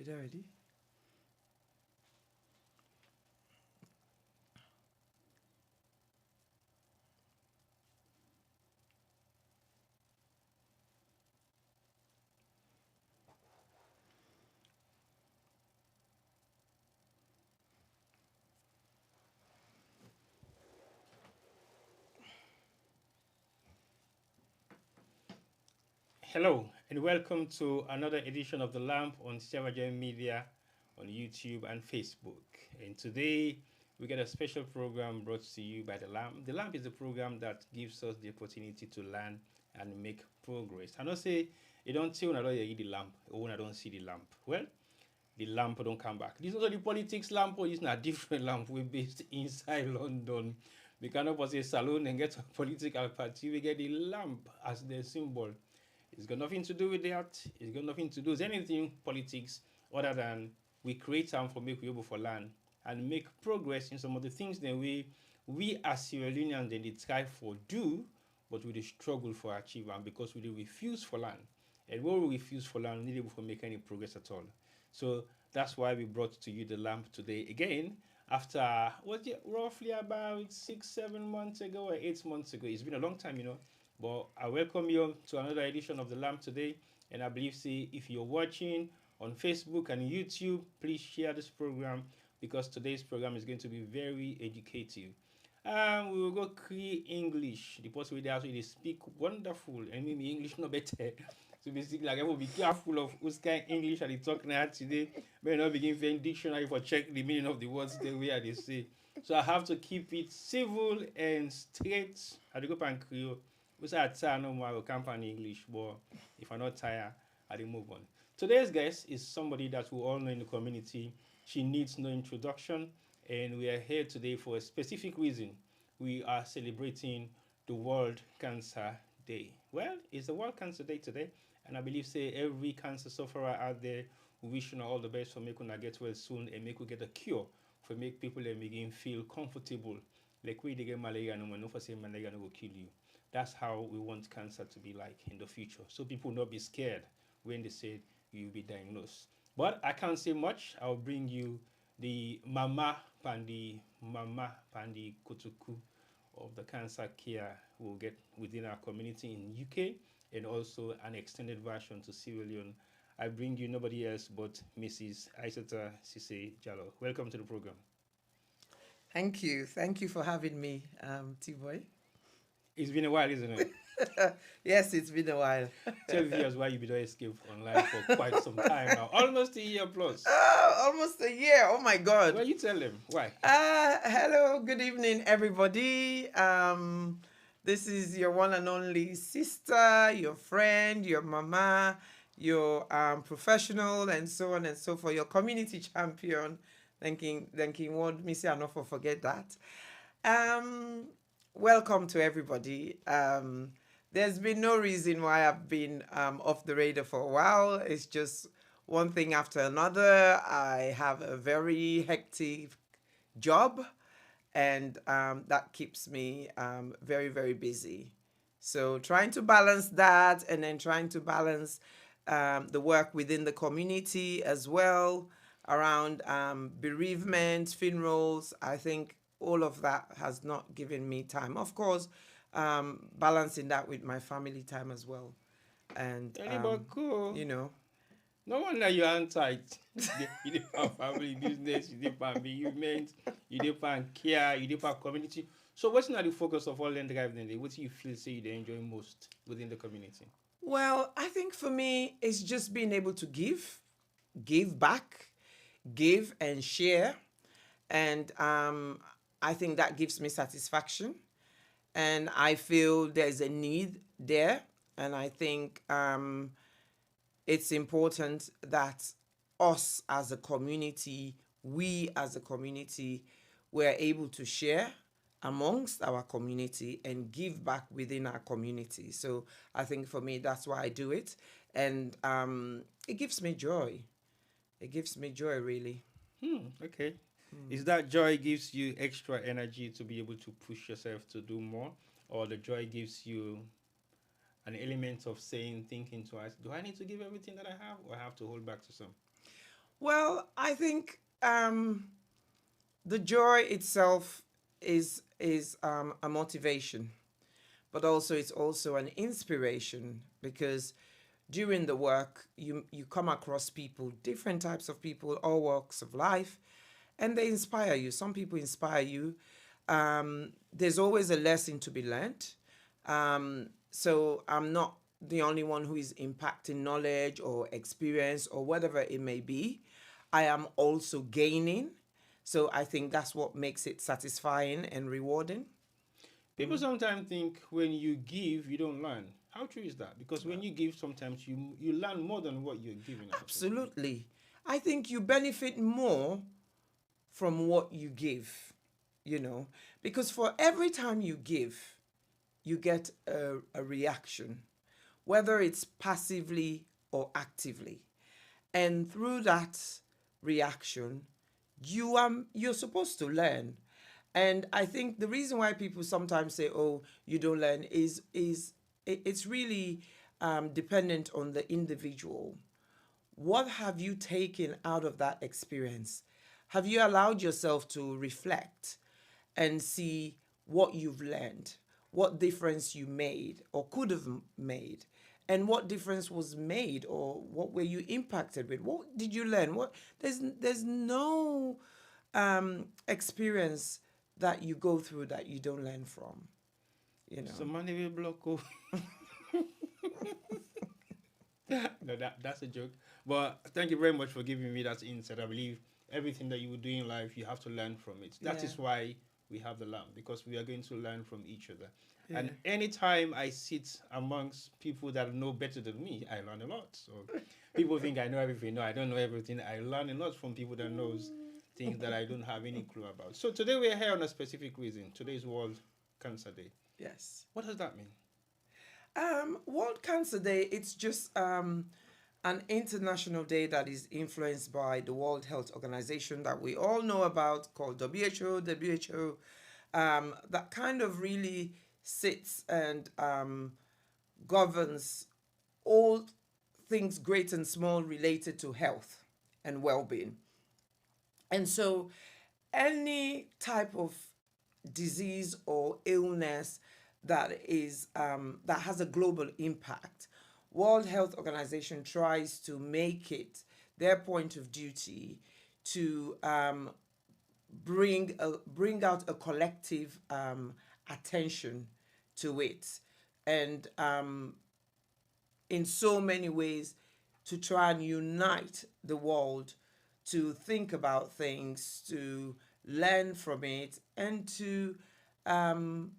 Is that ready? Hello, and welcome to another edition of The Lamp on Sierra Media on YouTube and Facebook. And today we get a special program brought to you by The Lamp. The Lamp is a program that gives us the opportunity to learn and make progress. I know say you don't see when I don't hear the lamp or when I don't see the lamp. Well, the lamp don't come back. This is also the politics lamp, or it's not different lamp. We're based inside London. We cannot pass a salon and get a political party. We get the lamp as the symbol. It's got nothing to do with that. It's got nothing to do with anything politics other than we create time for make we able for land and make progress in some of the things that we as Sierra Leoneans then they try for do, but we dey struggle for achieve am because we dey refuse for land. And when we refuse for land, we need able to make any progress at all. So that's why we brought to you the lamp today again. After was it roughly about 6, 7 months ago or 8 months ago? It's been a long time, you know. But I welcome you to another edition of The Lamp today. And I believe, see, if you're watching on Facebook and YouTube, please share this program because today's program is going to be very educative. We will go create English. The person with also they speak wonderful and maybe English no better. So basically, like I will be careful of whose kind English are they talking at today. May not begin to dictionary for check the meaning of the words the way they say. So I have to keep it civil and straight. I go and Creole. We say I tire no more I will company English, but if I'm not tired, I will move on. Today's guest is somebody that we all know in the community. She needs no introduction, and we are here today for a specific reason. We are celebrating the World Cancer Day. Well, it's the World Cancer Day today, and I believe say every cancer sufferer out there, we wish you all the best for making una get well soon and make we get a cure for make people and begin feel comfortable. Like we get malaria no more, no for say malaria no will kill you. That's how we want cancer to be like in the future. So people not be scared when they say you'll be diagnosed. But I can't say much. I'll bring you the Mama Pandi Kutuku of the cancer care we'll get within our community in UK and also an extended version to Sierra Leone. I bring you nobody else but Mrs. Aisata Sise Jallo. Welcome to the program. Thank you. Thank you for having me, T-Boy. It's been a while, isn't it? Yes, it's been a while. Tell viewers why you been doing escape online for quite some time now, almost a year plus. Almost a year. Oh my God. Well, you tell them why. Hello, good evening, everybody. This is your one and only sister, your friend, your mama, your professional, and so on and so forth. Your community champion. Thanking what me say, I not for forget that. Um, Welcome to everybody. There's been no reason why I've been off the radar for a while. It's just one thing after another. I have a very hectic job, and that keeps me very, very busy. So trying to balance that and then trying to balance the work within the community as well around bereavement, funerals. I think all of that has not given me time. Of course, balancing that with my family time as well. And, Anybody cool? you know, No wonder you are tight. You depend family business, you depend bereavement, you depend care, you depend community. So what's not the focus of all them drive then? What do you feel say you enjoy most within the community? well, I think for me, it's just being able to give back, give and share. And I think that gives me satisfaction. And I feel there's a need there. And I think it's important that us as a community, we as a community, we're able to share amongst our community and give back within our community. So I think for me, that's why I do it. And it gives me joy. It gives me joy, really. Okay. Is that joy gives you extra energy to be able to push yourself to do more? Or the joy gives you an element of saying, thinking twice, do I need to give everything that I have or I have to hold back to some? Well, I think the joy itself is a motivation, but also it's also an inspiration because during the work you come across people, different types of people, all walks of life, and they inspire you. Some people inspire you. There's always a lesson to be learned. So I'm not the only one who is impacting knowledge or experience or whatever it may be. I am also gaining. So I think that's what makes it satisfying and rewarding. People sometimes think when you give, you don't learn. How true is that? Because when you give, sometimes you learn more than what you're giving out as well. Absolutely. I think you benefit more from what you give, you know, because for every time you give, you get a reaction, whether it's passively or actively. And through that reaction, you're supposed to learn. And I think the reason why people sometimes say, "Oh, you don't learn," is it's really dependent on the individual. What have you taken out of that experience? Have you allowed yourself to reflect and see what you've learned, what difference you made or could have made, and what difference was made, or what were you impacted with? What did you learn? What there's no experience that you go through that you don't learn from. You So know. money will block. Oh. No, that's a joke. But thank you very much for giving me that insight. I believe everything that you will do in life, you have to learn from it. That Yeah. is why we have the lamb, because we are going to learn from each other. Yeah. And anytime I sit amongst people that know better than me, I learn a lot. So people think I know everything. No, I don't know everything. I learn a lot from people that knows things that I don't have any clue about. So today we're here on a specific reason. Today is World Cancer Day. Yes. What does that mean? World Cancer Day, it's just an international day that is influenced by the World Health Organization that we all know about, called WHO. WHO, that kind of really sits and governs all things great and small related to health and well being. And so, any type of disease or illness that has a global impact, World Health Organization tries to make it their point of duty to bring out a collective attention to it, and in so many ways to try and unite the world to think about things, to learn from it, and to um,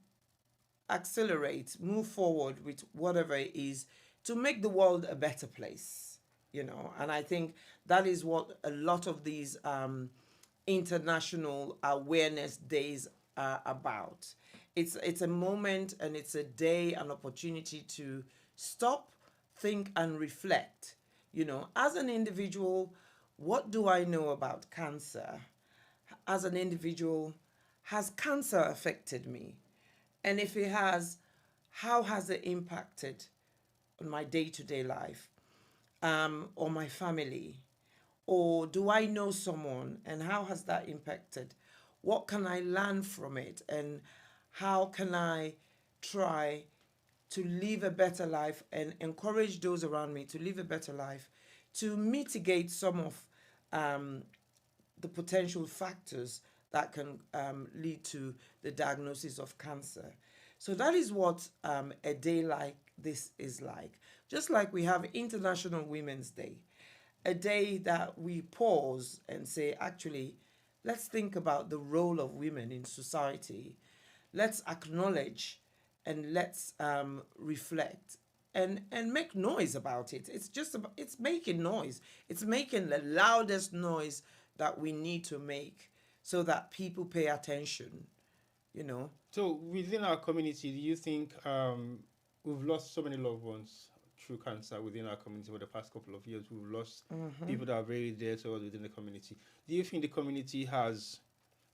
accelerate, move forward with whatever it is to make the world a better place, you know. And I think that is what a lot of these international awareness days are about. It's a moment and it's a day, an opportunity to stop, think, and reflect. You know, as an individual, what do I know about cancer? As an individual, has cancer affected me? And if it has, how has it impacted on my day to day life, or my family? Or do I know someone and how has that impacted? What can I learn from it? And how can I try to live a better life and encourage those around me to live a better life, to mitigate some of um, the potential factors that can lead to the diagnosis of cancer. So that is what a day like this is like. Just like we have International Women's Day, a day that we pause and say, actually, let's think about the role of women in society. Let's acknowledge and let's reflect and make noise about it. It's just about, it's making noise. It's making the loudest noise that we need to make so that people pay attention. You know. So within our community, do you think we've lost so many loved ones through cancer within our community for the past couple of years? We've lost people that are very dear to us within the community. Do you think the community has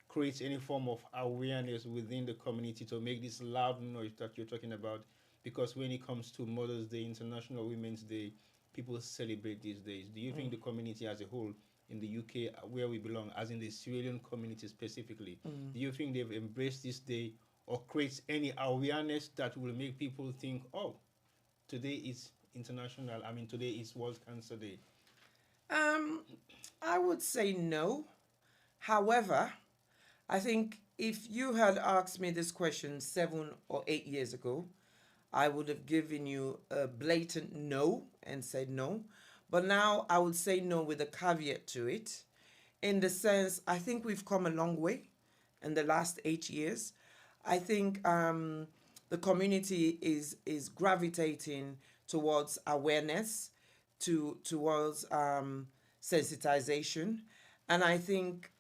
created any form of awareness within the community to make this loud noise that you're talking about? Because when it comes to Mother's Day, International Women's Day, people celebrate these days. Do you think the community as a whole in the UK where we belong, as in the Sierra Leone community specifically, do you think they've embraced this day or create any awareness that will make people think, oh, today is international, I mean, today is World Cancer Day? Um, I would say no. However, I think if you had asked me this question 7 or 8 years ago, I would have given you a blatant no and said no. But now I would say no with a caveat to it, in the sense I think we've come a long way in the last 8 years. I think the community is gravitating towards awareness, towards sensitization, and I think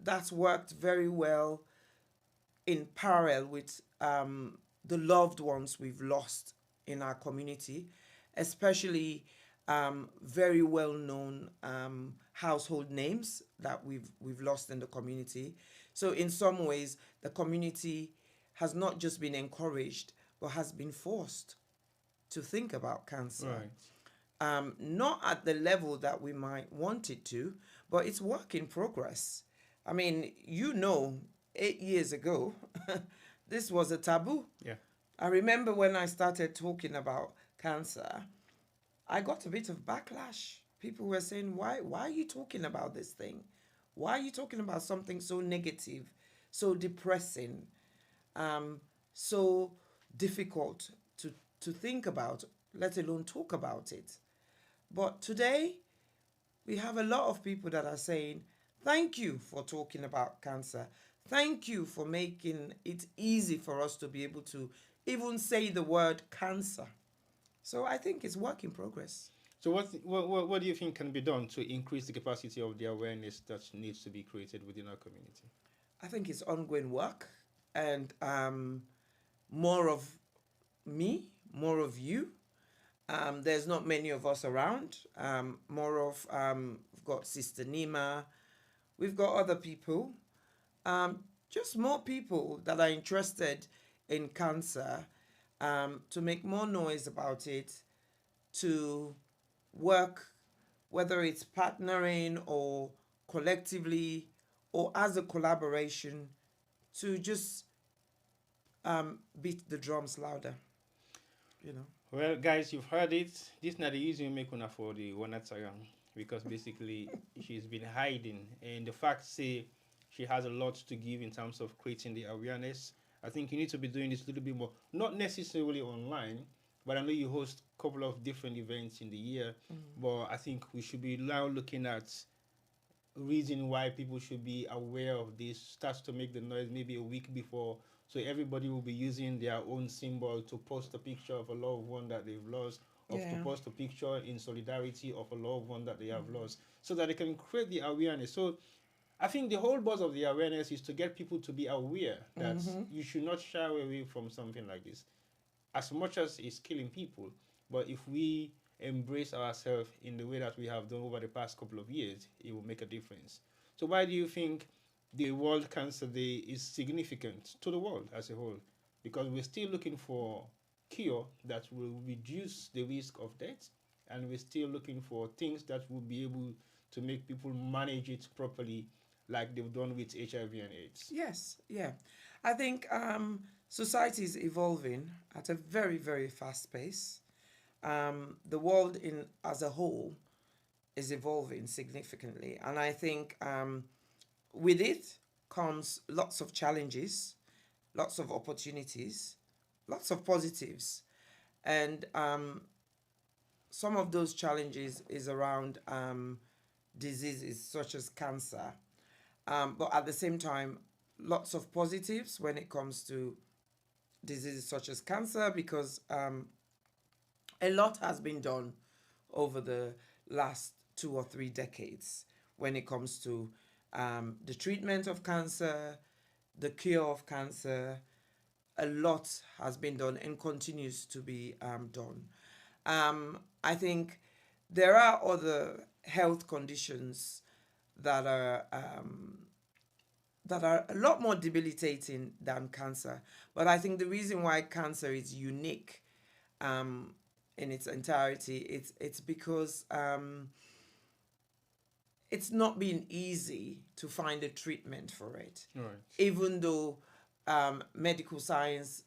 that's worked very well in parallel with the loved ones we've lost in our community, especially very well known household names that we've lost in the community. So in some ways, the community has not just been encouraged, but has been forced to think about cancer. Right. Not at the level that we might want it to, but it's work in progress. I mean, 8 years ago, this was a taboo. Yeah. I remember when I started talking about cancer, I got a bit of backlash. People were saying, why are you talking about this thing? Why are you talking about something so negative, so depressing, so difficult to think about, let alone talk about it? But today, we have a lot of people that are saying, thank you for talking about cancer. Thank you for making it easy for us to be able to even say the word cancer. So I think it's work in progress. So what do you think can be done to increase the capacity of the awareness that needs to be created within our community? I think it's ongoing work, and more of me, more of you. There's not many of us around. We've got Sister Nima, we've got other people, just more people that are interested in cancer, to make more noise about it, to work, whether it's partnering or collectively or as a collaboration, to just beat the drums louder, you know. Well, guys, you've heard it. This not the easy make una for the one at because basically she's been hiding, and the fact say she has a lot to give in terms of creating the awareness. I think you need to be doing this a little bit more, not necessarily online, but I know you host a couple of different events in the year. But I think we should be now looking at reason why people should be aware of this. Starts to make the noise maybe a week before, so everybody will be using their own symbol to post a picture of a loved one that they've lost, or to Yeah. post a picture in solidarity of a loved one that they have lost, so that they can create the awareness. So I think the whole buzz of the awareness is to get people to be aware that you should not shy away from something like this, as much as it's killing people. But if we embrace ourselves in the way that we have done over the past couple of years, it will make a difference. So why do you think the World Cancer Day is significant to the world as a whole? Because we're still looking for cure that will reduce the risk of death, and we're still looking for things that will be able to make people manage it properly, like they've done with HIV and AIDS. Yes, yeah. I think society is evolving at a very, very fast pace. The world as a whole is evolving significantly, and I think with it comes lots of challenges, lots of opportunities, lots of positives, and some of those challenges is around diseases such as cancer, but at the same time, lots of positives when it comes to diseases such as cancer, because a lot has been done over the last 2 or 3 decades when it comes to the treatment of cancer, the cure of cancer. A lot has been done and continues to be done. I think there are other health conditions that are a lot more debilitating than cancer. But I think the reason why cancer is unique in its entirety, it's because it's not been easy to find a treatment for it, Right. even though medical science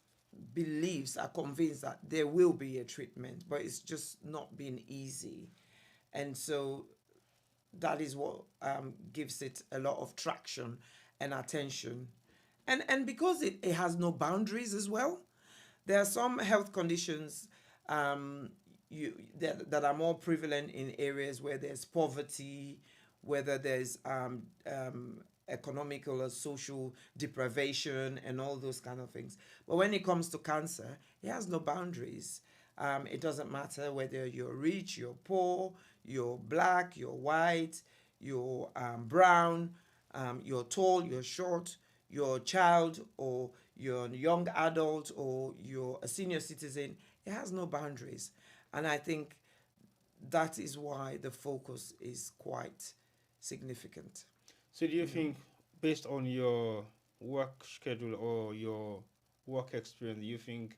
believes, are convinced that there will be a treatment, but it's just not been easy. And so that is what gives it a lot of traction and attention. And because it has no boundaries as well, there are some health conditions that are more prevalent in areas where there's poverty, whether there's economical or social deprivation and all those kind of things. But when it comes to cancer, it has no boundaries. It doesn't matter whether you're rich, you're poor, you're black, you're white, you're brown, you're tall, you're short, you're a child, or you're a young adult, or you're a senior citizen. It has no boundaries. And I think that is why the focus is quite significant. So do you think, based on your work schedule or your work experience, do you think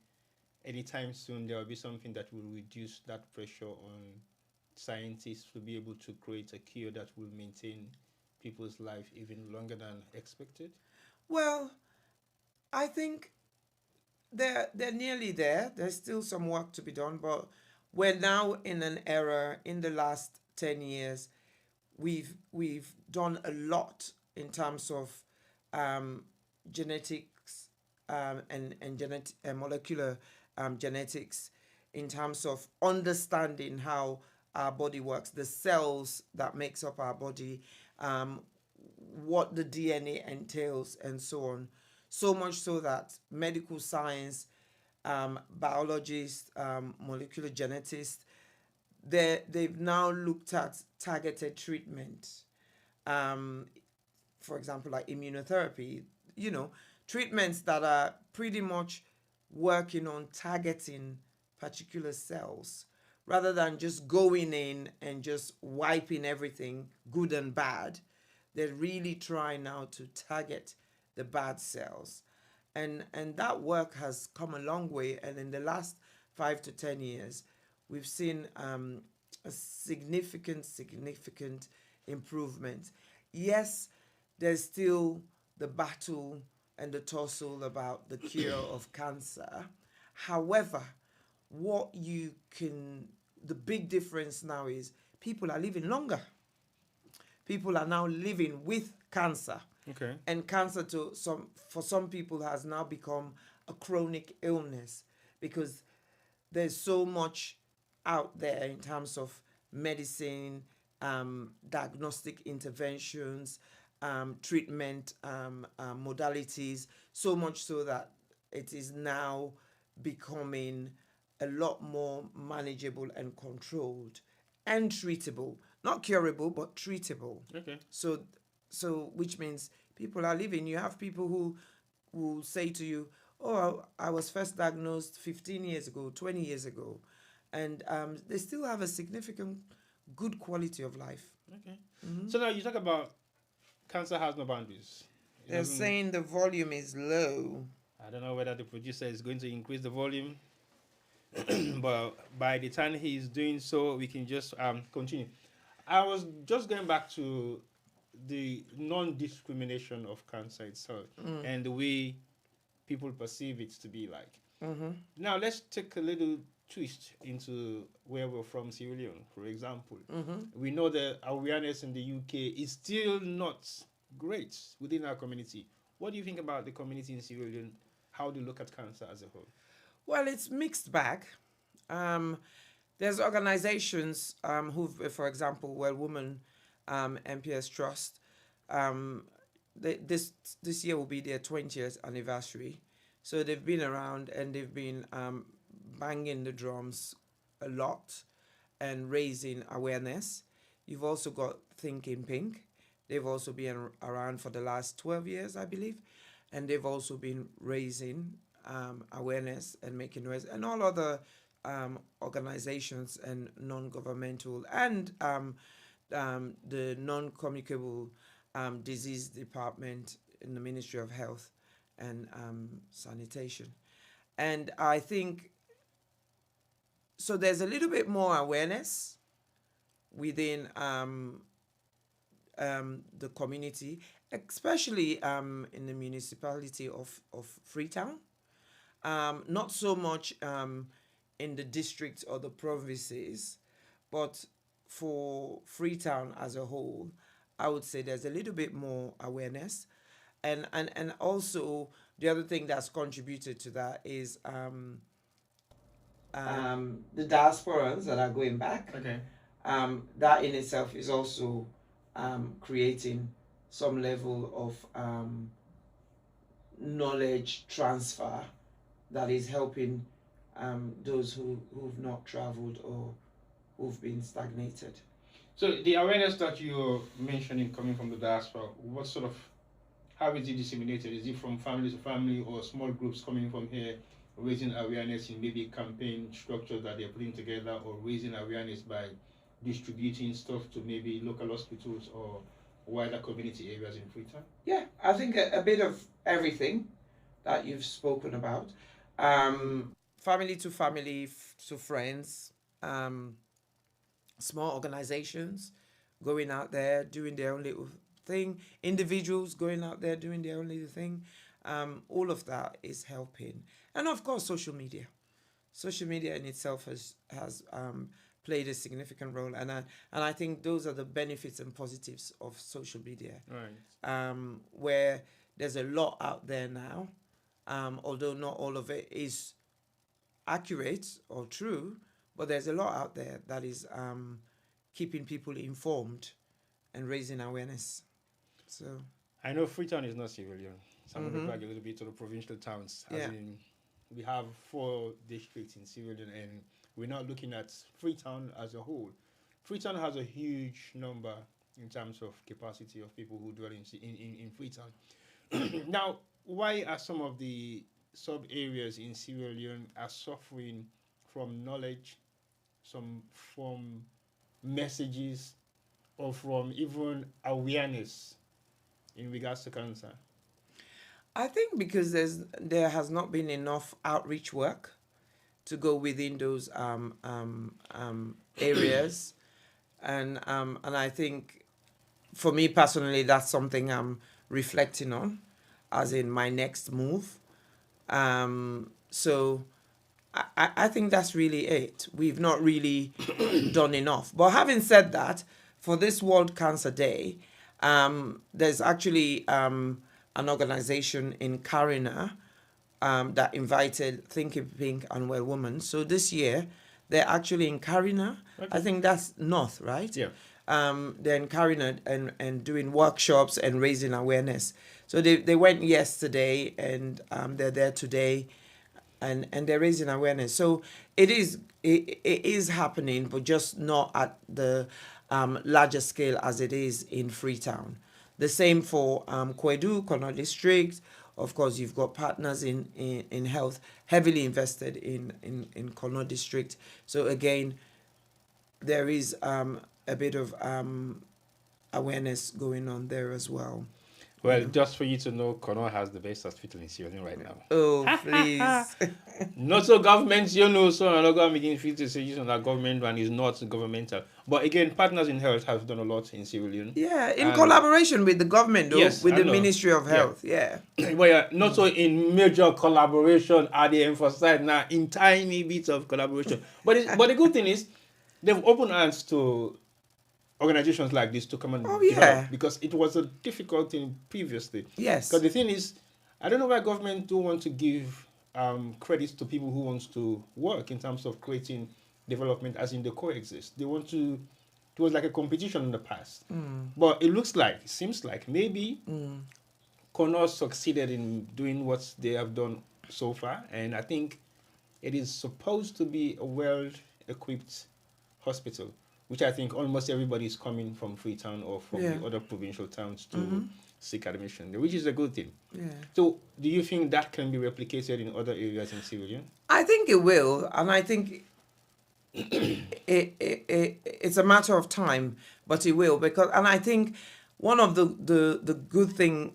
anytime soon there will be something that will reduce that pressure on scientists to be able to create a cure that will maintain people's life even longer than expected? Well, I think they're nearly there. There's still some work to be done, but we're now in an era in the last 10 years. We've done a lot in terms of um, genetics and molecular genetics, in terms of understanding how our body works, the cells that makes up our body, um, what the DNA entails, and so on. So much so that medical science, biologists, molecular genetics, they've now looked at targeted treatment. Um, for example, like immunotherapy, you know, treatments that are pretty much working on targeting particular cells rather than just going in and just wiping everything good and bad. They're really trying now to target the bad cells. And that work has come a long way. And in the last 5 to 10 years, we've seen a significant improvement. Yes, there's still the battle and the tussle about the cure of cancer. However, the big difference now is people are living longer. People are now living with cancer. Okay. And cancer for some people has now become a chronic illness, because there's so much out there in terms of medicine, diagnostic interventions, treatment modalities, so much so that it is now becoming a lot more manageable and controlled and treatable. Not curable, but treatable. Okay. So which means people are living. You have people who will say to you, "Oh, I was first diagnosed 15 years ago, 20 years ago," and they still have a significant good quality of life. Okay. So now you talk about cancer has no boundaries. It They're doesn't. saying the volume is low. I don't know whether the producer is going to increase the volume, but by the time he's doing so, we can just continue. I was just going back to the non-discrimination of cancer itself and the way people perceive it to be like. Now let's take a little twist into where we're from, Sierra Leone, for example. We know the awareness in the UK is still not great within our community. What do you think about the community in Sierra Leone? How do you look at cancer as a whole? Well, it's mixed bag. There's organizations for example, Well Woman MPS Trust. This year will be their 20th anniversary. So they've been around and they've been banging the drums a lot and raising awareness. You've also got Thinking Pink. They've also been around for the last 12 years, I believe. And they've also been raising awareness and making noise, and all other organizations and non-governmental and the non-communicable disease department in the Ministry of Health and Sanitation. And I think, so there's a little bit more awareness within the community, especially in the municipality of Freetown. Not so much in the districts or the provinces, but for Freetown as a whole, I would say there's a little bit more awareness. And also, the other thing that's contributed to that is the diasporans that are going back. Okay. That in itself is also creating some level of knowledge transfer that is helping those who've not traveled or who've been stagnated. So the awareness that you're mentioning coming from the diaspora, what sort of, how is it disseminated? Is it from family to family or small groups coming from here, raising awareness in maybe campaign structures that they're putting together, or raising awareness by distributing stuff to maybe local hospitals or wider community areas in Freetown? Yeah, I think a bit of everything that you've spoken about. Family to family, to friends, small organizations going out there doing their own little thing, individuals going out there doing their own little thing. All of that is helping. And of course, social media. Social media in itself has played a significant role, and I think those are the benefits and positives of social media. Right. Where there's a lot out there now, although not all of it is accurate or true, but there's a lot out there that is keeping people informed and raising awareness. So I know Freetown is not Sierra Leone, so I'm going to brag a little bit to the provincial towns. As in, we have 4 districts in Sierra Leone, and we're not looking at Freetown as a whole. Freetown has a huge number in terms of capacity of people who dwell in Freetown. Now, why are some of the sub areas in Sierra Leone are suffering from knowledge, from messages, or from even awareness in regards to cancer? I think because there has not been enough outreach work to go within those areas, and I think for me personally, that's something I'm reflecting on, as in my next move. So I think that's really it. We've not really done enough. But having said that, for this World Cancer Day, there's actually an organization in Karina that invited Thinking Pink and Well Woman. So this year, they're actually in Karina. Okay. I think that's north, right? Yeah. They're in Karina and doing workshops and raising awareness. So they went yesterday and they're there today, and they're raising awareness. So it is happening, but just not at the larger scale as it is in Freetown. The same for Kwedu, Connaught District. Of course, you've got partners in health heavily invested in Connaught District. So again, there is a bit of awareness going on there as well. Well, just for you to know, Connaught has the best hospital in Sierra Leone right now. Oh, please. Not so government, so I'm not going to begin to say that government one is not governmental. But again, partners in health have done a lot in Sierra Leone. Yeah, in collaboration with the government, though, yes, with the Ministry of Health. Yeah. But yeah, not so in major collaboration are they emphasized now, in tiny bits of collaboration. But the good thing is, they've opened hands to organizations like this to come and develop, because it was a difficult thing previously. Yes. Because the thing is, I don't know why government don't want to give credits to people who wants to work in terms of creating development, as in the coexist. They want to. It was like a competition in the past, but it seems like maybe Connaught succeeded in doing what they have done so far, and I think it is supposed to be a well-equipped hospital, which I think almost everybody is coming from Freetown or from the other provincial towns to seek admission, which is a good thing. Yeah. So do you think that can be replicated in other areas in Sierra Leone? I think it will, and I think it's a matter of time, but it will, and I think one of the good thing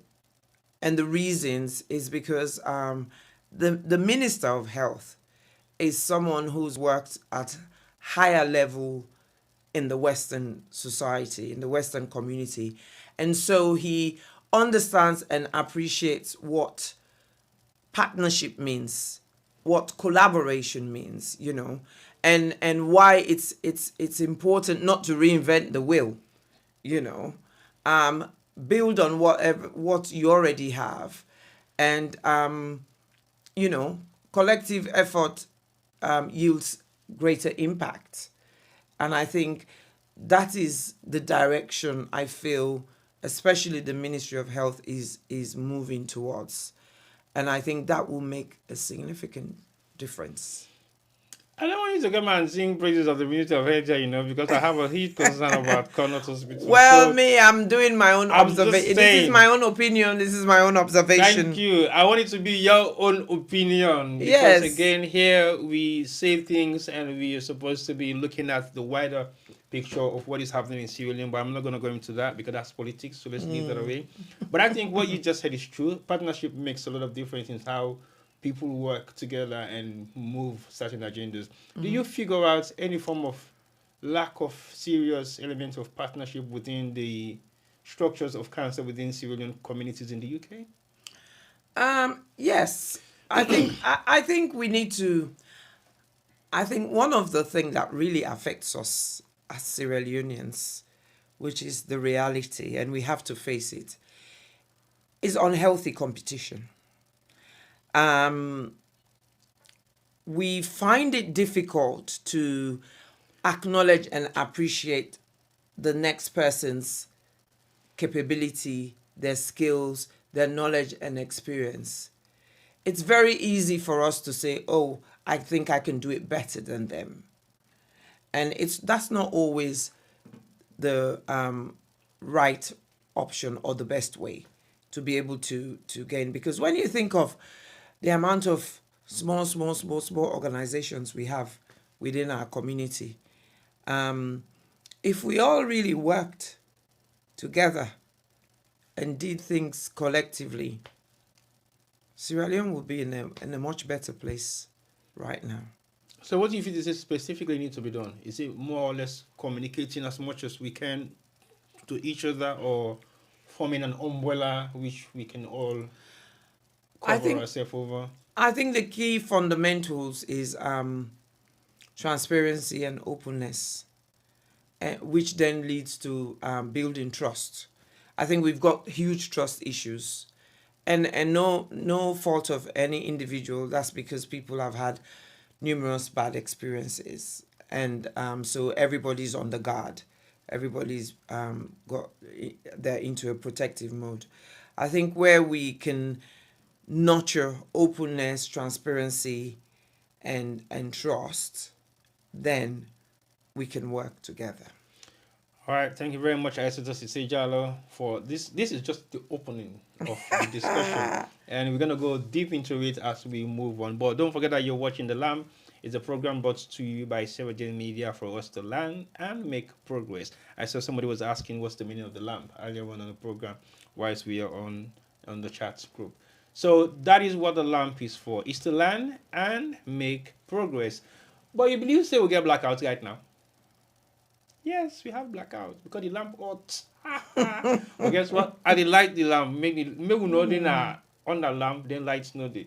and the reasons is because the Minister of Health is someone who's worked at higher level in the Western society, in the Western community. And so he understands and appreciates what partnership means, what collaboration means, and why it's important not to reinvent the wheel, you know, build on what you already have, and collective effort yields greater impact. And I think that is the direction I feel, especially the Ministry of Health is moving towards. And I think that will make a significant difference. I don't want you to come and sing praises of the Ministry of Health, because I have a huge concern about Connaught Hospital. Well, I'm doing my own I'm just observation. This saying. is my own opinion. This is my own observation. Thank you. I want it to be your own opinion. Because Yes. again, here we say things and we are supposed to be looking at the wider picture of what is happening in Sierra Leone, but I'm not going to go into that because that's politics, so let's leave that away. But I think what you just said is true. Partnership makes a lot of difference in how people work together and move certain agendas. Do you figure out any form of lack of serious element of partnership within the structures of cancer within Sierra Leone communities in the UK? Yes, I think we need to. I think one of the things that really affects us as Sierra Leoneans, which is the reality, and we have to face it, is unhealthy competition. We find it difficult to acknowledge and appreciate the next person's capability, their skills, their knowledge and experience. It's very easy for us to say, oh, I think I can do it better than them. And that's not always the right option or the best way to be able to gain. Because when you think of the amount of small organizations we have within our community, if we all really worked together and did things collectively, Sierra Leone would be in a much better place right now. So what do you feel is specifically need to be done? Is it more or less communicating as much as we can to each other, or forming an umbrella which we can all cover ourselves over? I think the key fundamentals is transparency and openness, which then leads to building trust. I think we've got huge trust issues, and no fault of any individual. That's because people have had numerous bad experiences, and so everybody's on the guard. Everybody's they're into a protective mode. I think where we can nurture openness, transparency, and trust, then we can work together. All right, thank you very much, Aissatou Ceesay Jallow, for this. This is just the opening of the discussion, and we're gonna go deep into it as we move on. But don't forget that you're watching The Lamp. It's a program brought to you by Sierra Leone Media for us to learn and make progress. I saw somebody was asking what's the meaning of The Lamp earlier on the program, whilst we are on the chat group. So that is what The Lamp is for. It's to learn and make progress. But you believe say we get blackouts right now? Yes, we have blackouts because the lamp hot. But guess what? I light the lamp. Make we know then on the lamp, then lights no day.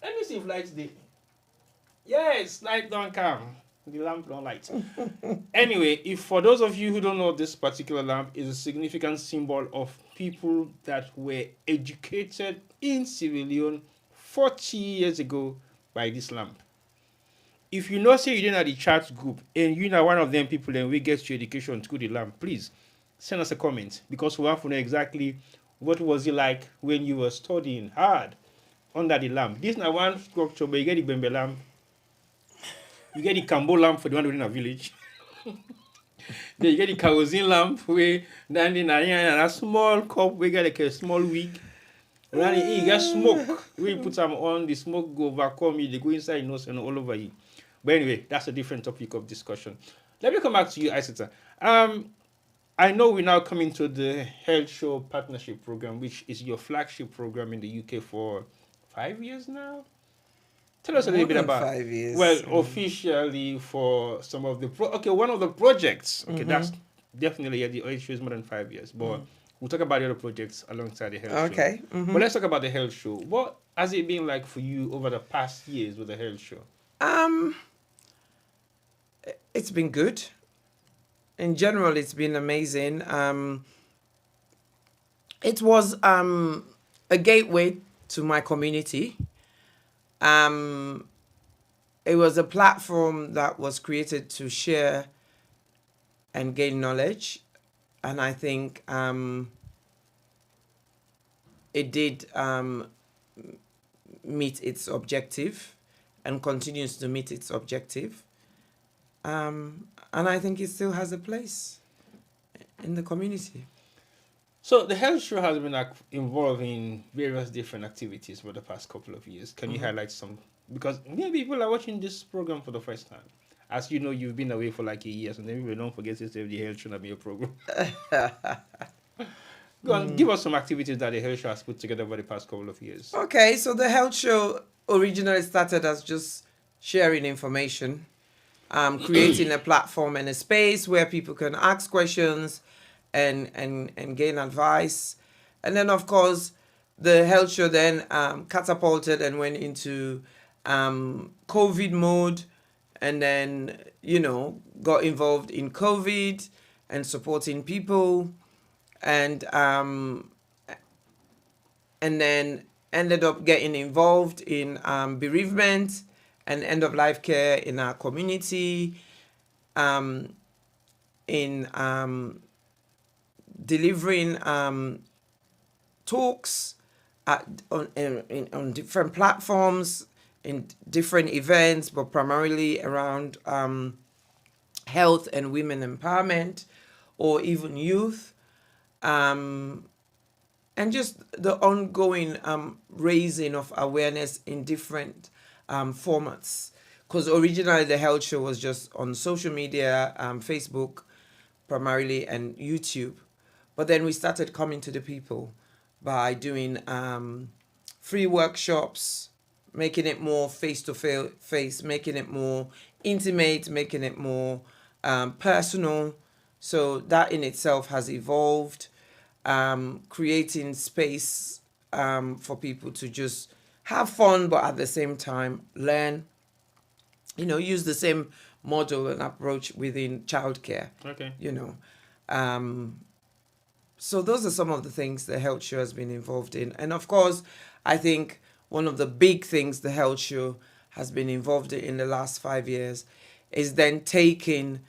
Let me see if lights day. Yes, light don't come. The lamp don't light. Anyway, if for those of you who don't know, this particular lamp is a significant symbol of people that were educated in Sierra Leone 40 years ago by this lamp. If you know, say you didn't have the chat group and you're not one of them people and we get your education through the lamp, please send us a comment, because we want to know exactly what was it like when you were studying hard under the lamp. This is not one structure, but you get the Bembe lamp, you get the Cambo lamp for the one within a village. Then you get the kerosene lamp where then in a small cup we get like a small wig. Then you get smoke. When you put them on, the smoke go overcome you, they go inside your nose and all over you. But anyway, that's a different topic of discussion. Let me come back to you, Aissatou. I know we're now coming to the Health Show Partnership Program, which is your flagship program in the UK for 5 years now. Tell us a little More bit than about, 5 years. well, officially for some of the one of the projects. Okay, that's definitely, yeah, the oil show is more than 5 years, but we'll talk about the other projects alongside the health show. Okay. But let's talk about the health show. What has it been like for you over the past years with the health show? Um, it's been good. In general, it's been amazing. It was a gateway to my community. It was a platform that was created to share and gain knowledge, and I think it did meet its objective and continues to meet its objective. And I think it still has a place in the community. So the health show has been involved in various different activities for the past couple of years. Can you highlight some? Because maybe people are watching this program for the first time. As you know, you've been away for like a year, and then people don't forget to say the health show not be a program. Go on, give us some activities that the health show has put together over the past couple of years. Okay, so the health show originally started as just sharing information, creating a platform and a space where people can ask questions and gain advice. And then, of course, the health show then catapulted and went into COVID mode, and then, got involved in COVID and supporting people, and then ended up getting involved in bereavement and end of life care in our community, in delivering talks on different platforms, in different events, but primarily around health and women empowerment, or even youth, and just the ongoing raising of awareness in different formats. Because originally the health show was just on social media, Facebook primarily, and YouTube. But then we started coming to the people by doing free workshops, making it more face-to-face, making it more intimate, making it more personal. So that in itself has evolved, creating space for people to just have fun, but at the same time learn, use the same model and approach within childcare. Okay. So those are some of the things the health show has been involved in. And of course, I think one of the big things the health show has been involved in the last 5 years is then taking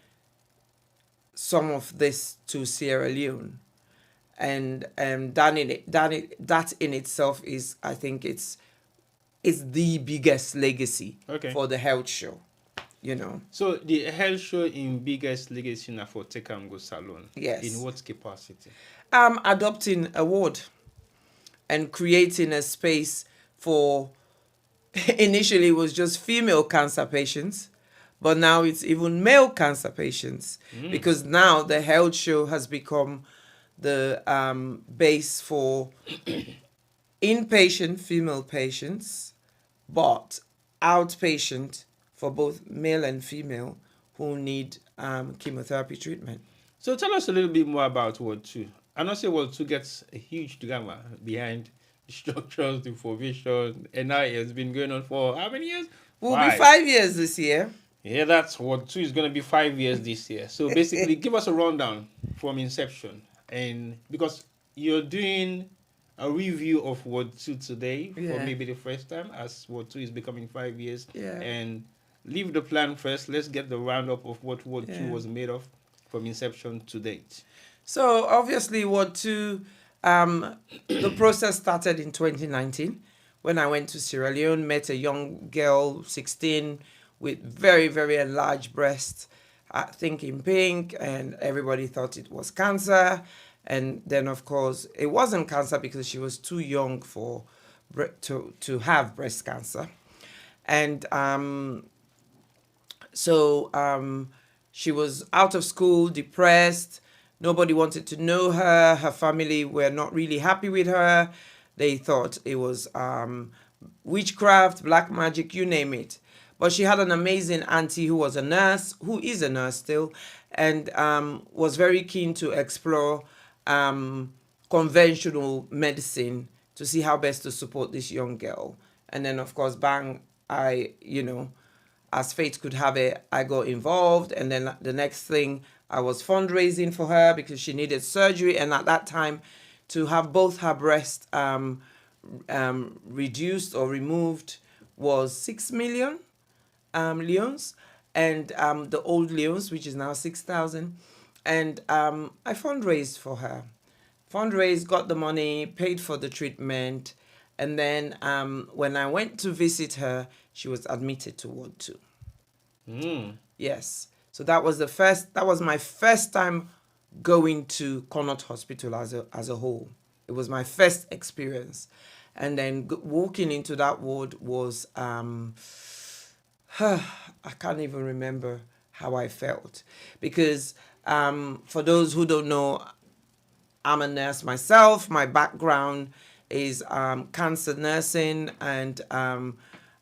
some of this to Sierra Leone. And that in itself is, I think it's the biggest legacy for the health show. So the health show in biggest legacy now for Tekamgo Salon. Yes. In what capacity? Adopting a ward and creating a space for, initially it was just female cancer patients, but now it's even male cancer patients, because now the health show has become the base for inpatient female patients, but outpatient for both male and female who need chemotherapy treatment. So tell us a little bit more about Ward 2. I know say Ward 2 gets a huge drama behind the structures, the formation, and now it has been going on for how many years? We'll be 5 years this year. Yeah, that's Ward 2 is going to be 5 years this year. So basically, give us a rundown from inception. And because you're doing a review of Ward 2 today for maybe the first time, as Ward 2 is becoming 5 years. Yeah. And leave the plan first. Let's get the roundup of what Ward 2 was made of from inception to date. So obviously Ward 2, the process started in 2019 when I went to Sierra Leone, met a young girl, 16, with very, very enlarged breasts, thinking pink, and everybody thought it was cancer. And then, of course, it wasn't cancer because she was too young to have breast cancer. And so she was out of school, depressed. Nobody wanted to know her. Her family were not really happy with her. They thought it was witchcraft, black magic, you name it. But she had an amazing auntie who was a nurse, who is a nurse still, and was very keen to explore conventional medicine to see how best to support this young girl. And then, of course, bang, as fate could have it, I got involved. And then the next thing, I was fundraising for her because she needed surgery. And at that time, to have both her breasts reduced or removed was 6 million leons, and the old leons, which is now 6,000. And I fundraised for her. Fundraised, got the money, paid for the treatment. And then when I went to visit her, she was admitted to Ward 2. Yes. So that was my first time going to Connaught Hospital as a whole. It was my first experience. And then walking into that ward was, I can't even remember how I felt. Because for those who don't know, I'm a nurse myself. My background is cancer nursing, and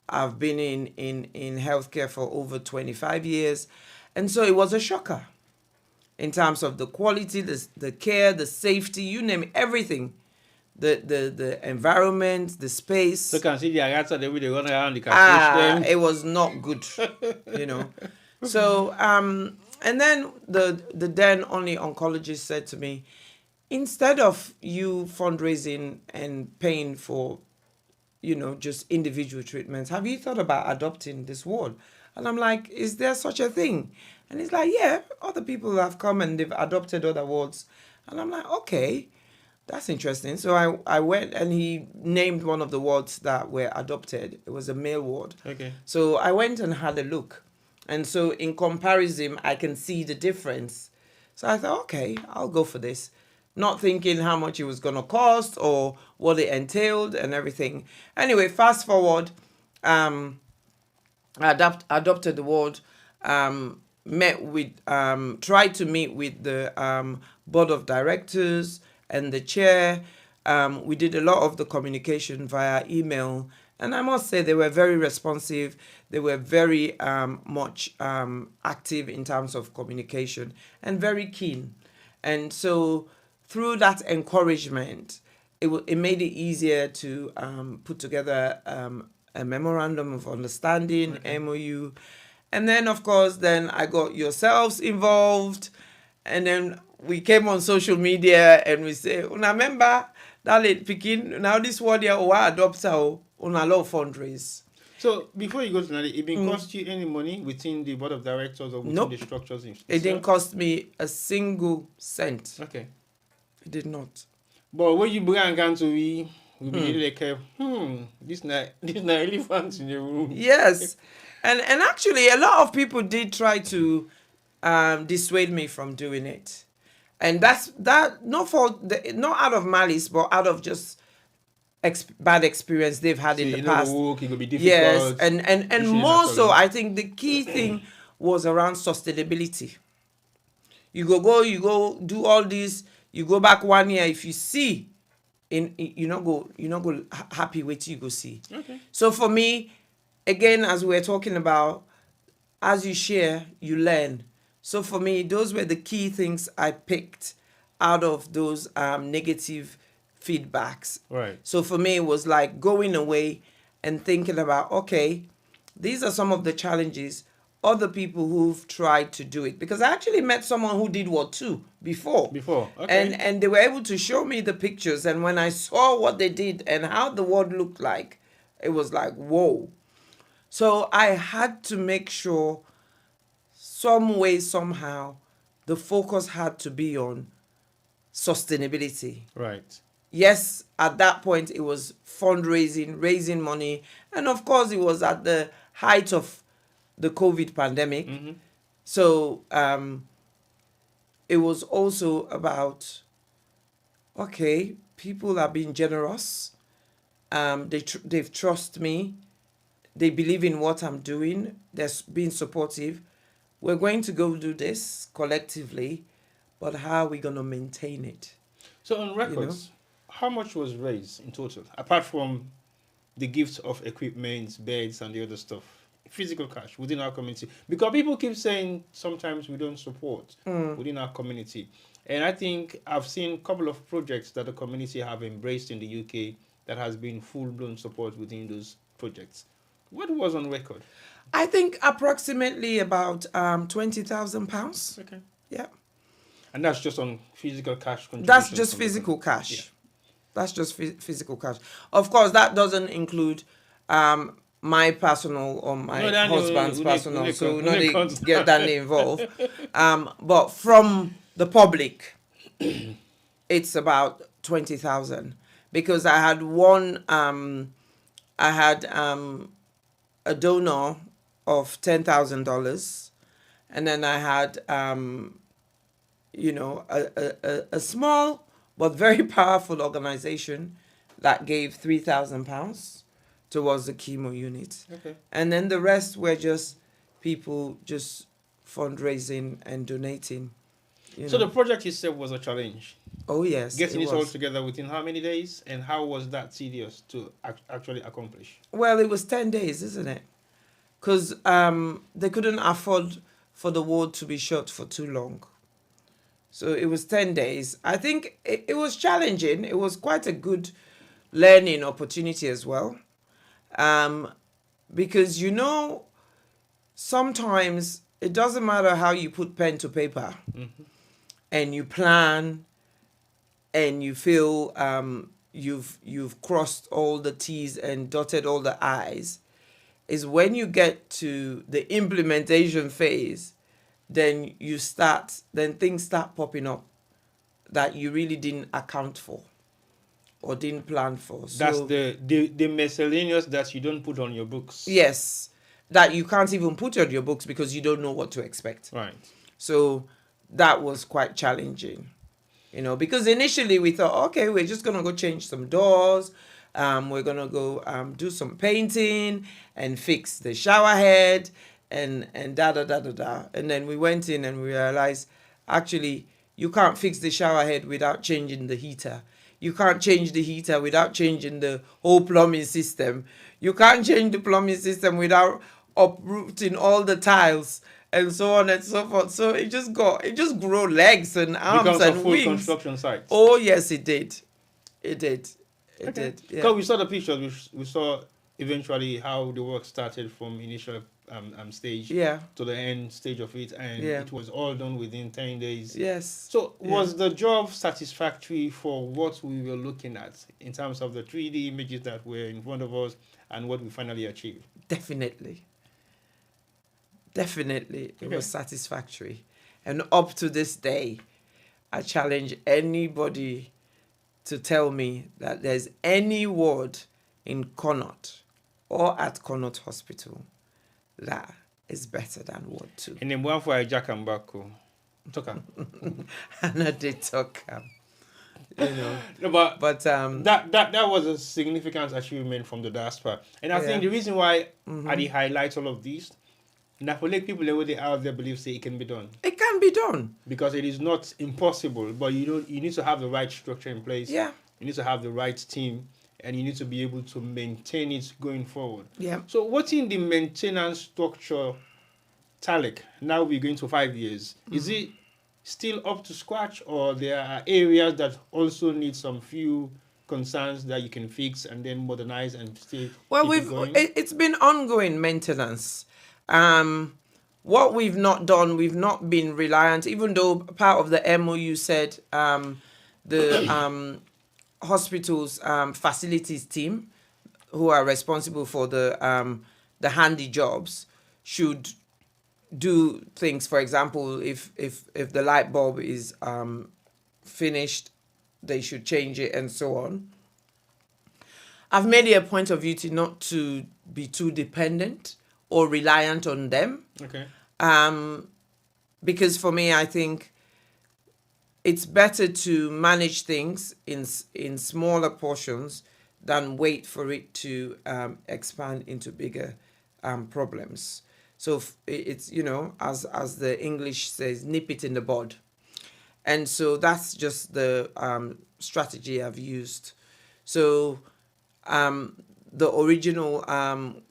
I've been in healthcare for over 25 years. And so it was a shocker in terms of the quality, the care, the safety, you name it, everything. The environment, the space. So can see the rats the way they run around, they can push them. It was not good, So and then the then only oncologist said to me, instead of you fundraising and paying for, just individual treatments, have you thought about adopting this ward? And I'm like, is there such a thing? And he's like, yeah, other people have come and they've adopted other wards. And I'm like, okay, that's interesting. So I went, and he named one of the wards that were adopted. It was a male ward. Okay. So I went and had a look. And so in comparison, I can see the difference. So I thought, okay, I'll go for this. Not thinking how much it was going to cost or what it entailed and everything. Anyway, fast forward, I adopted the ward, tried to meet with the board of directors and the chair. We did a lot of the communication via email. And I must say they were very responsive. They were very much active in terms of communication and very keen. And so through that encouragement, it made it easier to put together a memorandum of understanding, okay. MOU. And then, of course, then I got yourselves involved. And then we came on social media and we say, una member, that late picking, now this word here, or adopt our una law fundraise. So before you go to Nadi, it didn't cost you any money within the board of directors or within the structures? It didn't cost me a single cent. Okay. It did not. But when you bring down to we be like, this not elephant in the room. Yes. And actually a lot of people did try to dissuade me from doing it. And that's not out of malice, but out of just bad experience they've had in the past. Work, it could be difficult. Yes, and more so, I think the key thing was around sustainability. You go do all this. You go back 1 year. If you see, you not go happy with you go see. Okay. So for me, again, as we're talking about, as you share, you learn. So for me, those were the key things I picked out of those negative feedbacks. Right. So for me, it was like going away and thinking about, okay, these are some of the challenges, other people who've tried to do it. Because I actually met someone who did Ward 2 before. Okay. And they were able to show me the pictures. And when I saw what they did and how the ward looked like, it was like, whoa. So I had to make sure some way, somehow, the focus had to be on sustainability. Right. Yes, at that point, it was fundraising, raising money. And of course, it was at the height of the COVID pandemic. Mm-hmm. So it was also about, okay, people are being generous. They've trust me. They believe in what I'm doing. They're being supportive. We're going to go do this collectively, but how are we going to maintain it? So on records, how much was raised in total, apart from the gifts of equipment, beds, and the other stuff. Physical cash within our community. Because people keep saying sometimes we don't support within our community. And I think I've seen a couple of projects that the community have embraced in the UK that has been full-blown support within those projects. What was on record? I think approximately about £20,000. Okay. Yeah. And that's just on physical cash contributions. That's just from the physical community. cash. Yeah. That's just physical cash. Of course, that doesn't include my personal or my No, Daniel, husband's we personal, need so we not need they contact. get Danny involved. But from the public, it's about 20,000 because I had a donor of $10,000, and then I had a small but very powerful organization that gave £3,000 towards the chemo unit. Okay. And then the rest were just people just fundraising and donating. So the project itself was a challenge. Oh yes, Getting it it all was. together within how many days, and how was that tedious to actually accomplish? Well, it was 10 days, isn't it? Because they couldn't afford for the ward to be shut for too long. So it was 10 days. I think it was challenging. It was quite a good learning opportunity as well. Because, sometimes it doesn't matter how you put pen to paper and you plan and you feel you've crossed all the T's and dotted all the I's, is when you get to the implementation phase, then things start popping up that you really didn't account for or didn't plan for. So, That's the miscellaneous that you don't put on your books. yes, that you can't even put on your books because you don't know what to expect. Right. So that was quite challenging, because initially we thought, okay, we're just going to go change some doors. We're going to go do some painting and fix the shower head and da. And then we went in and we realized, actually, you can't fix the shower head without changing the heater. You can't change the heater without changing the whole plumbing system. You can't change the plumbing system without uprooting all the tiles and so on and so forth. So it just grew legs and arms Becomes and a full wings. construction site. Oh yes, it did. It did. It did. Yeah. Because we saw the pictures, we saw eventually how the work started from initial stage Yeah. to the end stage of it, and Yeah. it was all done within 10 days. Yes. So was the job satisfactory for what we were looking at in terms of the 3D images that were in front of us and what we finally achieved? Definitely. It Okay. was satisfactory. And up to this day, I challenge anybody to tell me that there's any ward in Connaught or at Connaught Hospital that is better than Ward 2. And then one for a Jack and Bako. Toka. And I did talk, No, but but that was a significant achievement from the diaspora. And I Yeah. think the reason why I highlight all of these, now for like people who they out there believe say it can be done. it can be done. Because it is not impossible, but you need to have the right structure in place. Yeah. You need to have the right team, and you need to be able to maintain it going forward. Yeah. So what's in the maintenance structure, Talik? Now we're going to 5 years. Is it still up to scratch, or there are areas that also need some few concerns that you can fix and then modernize and still Well, keep it going? it's been ongoing maintenance. What we've not done, we've not been reliant, even though part of the MOU said the hospital's facilities team, who are responsible for the handy jobs, should do things. For example, if the light bulb is finished, they should change it and so on. I've made it a point of view to not to be too dependent or reliant on them. Okay. Because for me, I think it's better to manage things in smaller portions than wait for it to expand into bigger problems. So it's, as the English says, nip it in the bud. And so that's just the strategy I've used. So the original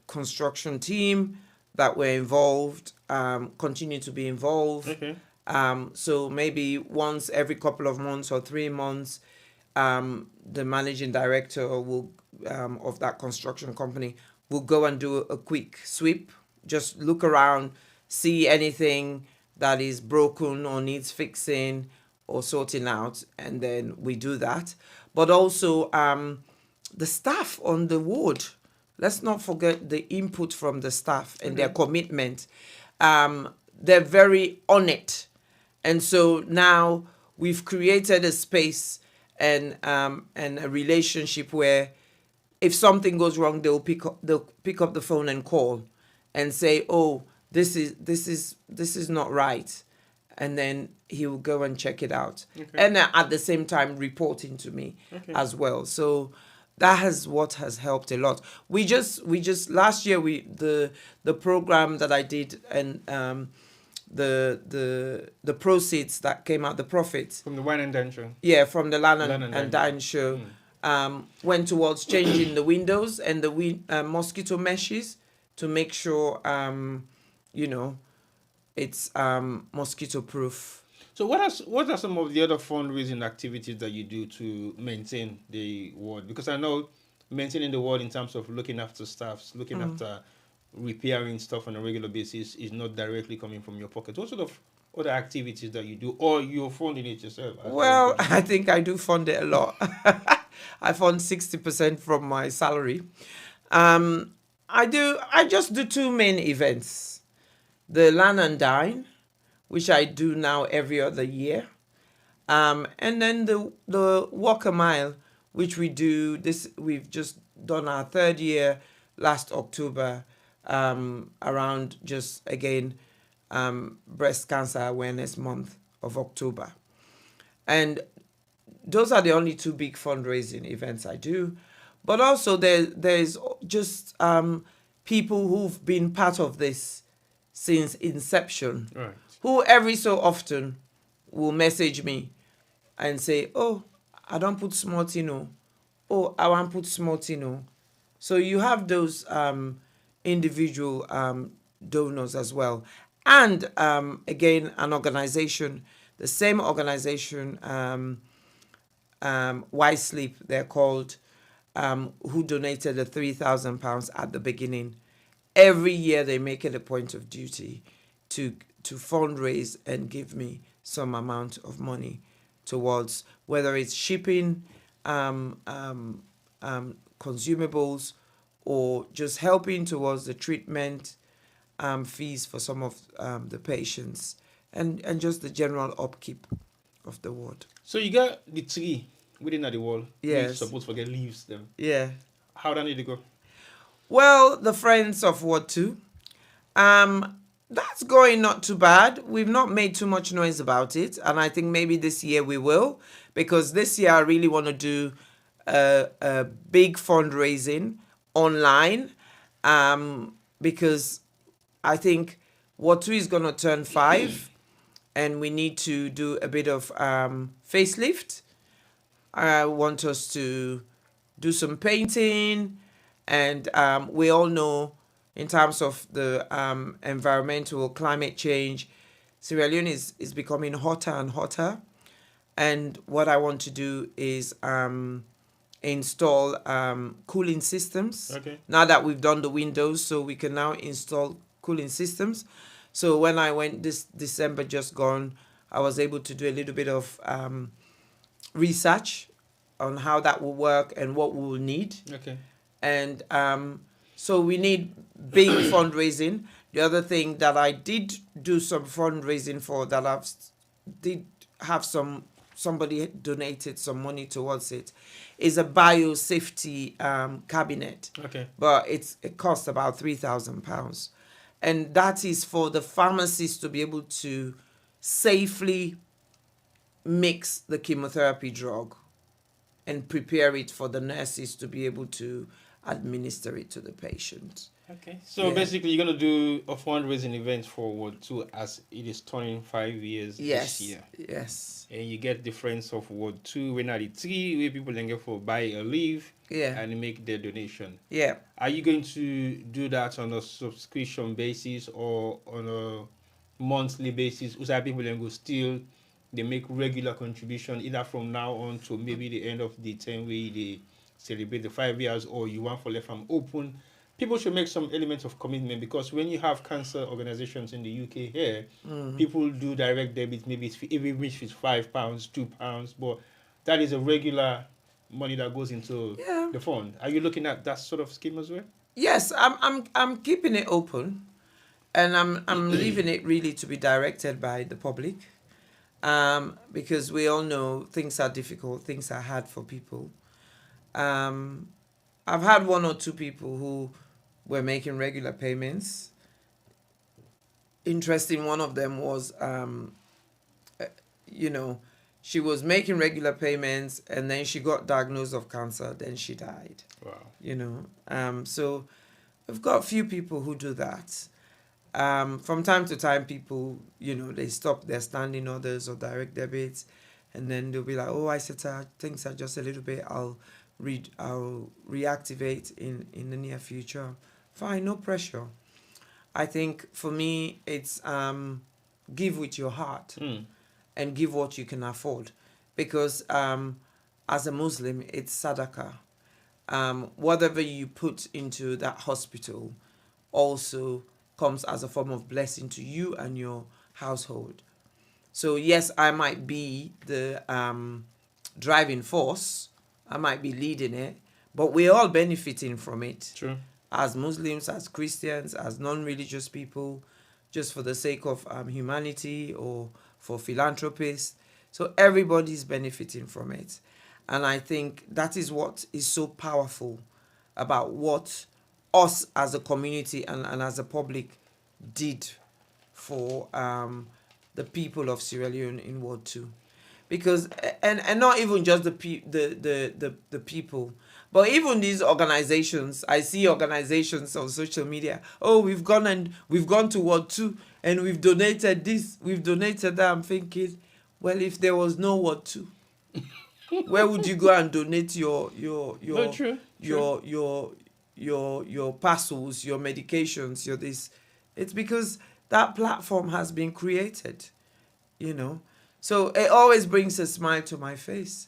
construction team that were involved continue to be involved. Okay. So maybe once every couple of months or 3 months, the managing director will of that construction company will go and do a quick sweep, just look around, see anything that is broken or needs fixing or sorting out, and then we do that. But also the staff on the ward. Let's not forget the input from the staff and their commitment. They're very on it. And so now we've created a space and a relationship where if something goes wrong, they'll pick up the phone and call and say, "Oh, this is not right," and then he will go and check it out, and at the same time reporting to me as well. So that has helped a lot. We just last year the program that I did, and the proceeds that came out, the profits from the wine and dine show. Yeah, from the Land and Dine show, went towards changing the windows and the mosquito meshes to make sure it's mosquito proof. So what are some of the other fundraising activities that you do to maintain the ward? Because I know maintaining the ward in terms of looking after staffs, looking after repairing stuff on a regular basis is not directly coming from your pocket. What sort of other activities that you do, or you're funding it yourself? Well, I think I do fund it a lot. I fund 60% from my salary. I just do two main events. The Land and Dine, which I do now every other year. And then the Walk a Mile, which we've just done our third year last October, around just again Breast Cancer Awareness Month of October. And those are the only two big fundraising events I do. But also there's just people who've been part of this since inception, right, who every so often will message me and say, "Oh, I don't put Smartino. Oh, I want put Smartino." So you have those individual donors as well. And again, an organization, the same organization, Wise Sleep, they're called, who donated the £3,000 at the beginning. Every year they make it a point of duty to fundraise and give me some amount of money towards whether it's shipping consumables or just helping towards the treatment fees for some of the patients and just the general upkeep of the ward. So you got the tree within at the wall. Yes. You're supposed to get leaves them. Yeah. How that need to go? Well, the Friends of Ward 2, that's going not too bad. We've not made too much noise about it, and I think maybe this year we will, because this year I really want to do a big fundraising online, because I think Ward 2 is going to turn 5, and we need to do a bit of facelift. I want us to do some painting, and we all know in terms of the environmental climate change, Sierra Leone is becoming hotter and hotter. And what I want to do is install cooling systems. Okay. Now that we've done the windows, so we can now install cooling systems. So when I went this December just gone, I was able to do a little bit of research on how that will work and what we will need. Okay. And so we need big fundraising. The other thing that I did do some fundraising for, that did have somebody donated some money towards it, is a biosafety cabinet. Okay. But it costs about £3,000, and that is for the pharmacists to be able to safely mix the chemotherapy drug and prepare it for the nurses to be able to administer it to the patient. Okay. So Yeah. basically, you're gonna do a fundraising event for Ward Two as it is turning 5 years this Yes. year, Yes. and you get the friends of Ward Two, when at the three where people can get for buy a leave Yeah. and make their donation. Yeah. Are you going to do that on a subscription basis or on a monthly basis? Who people then go still they make regular contribution either from now on to maybe the end of the 10 where they celebrate the 5 years, or you want for left from open. People should make some elements of commitment, because when you have cancer organizations in the UK here, people do direct debit, maybe it's even if it's £5, £2, but that is a regular money that goes into Yeah. the fund. Are you looking at that sort of scheme as well? Yes, I'm keeping it open, and I'm leaving it really to be directed by the public, because we all know things are difficult, things are hard for people. Um, I've had one or two people who were making regular payments. Interesting, one of them was, you know, she was making regular payments and then she got diagnosed of cancer, then she died. Wow. You know, so we've got a few people who do that. From time to time, people, you know, they stop their standing orders or direct debits, and then they'll be like, "Oh, I said things are just a little bit. I'll reactivate in the near future." Fine, no pressure. I think for me, it's give with your heart and give what you can afford, because as a Muslim, it's sadaqah. Whatever you put into that hospital also comes as a form of blessing to you and your household. So yes, I might be the driving force, I might be leading it, but we're all benefiting from it. True. As Muslims, as Christians, as non-religious people, just for the sake of humanity or for philanthropists. So everybody's benefiting from it. And I think that is what is so powerful about what us as a community and as a public did for the people of Sierra Leone in World 2. Because, and not even just the people, but even these organizations, I see organizations on social media, oh, we've gone to World 2 and we've donated this, we've donated that. I'm thinking, well, if there was no World 2, where would you go and donate No, true. your parcels, your medications, your this? It's because that platform has been created, you know. So it always brings a smile to my face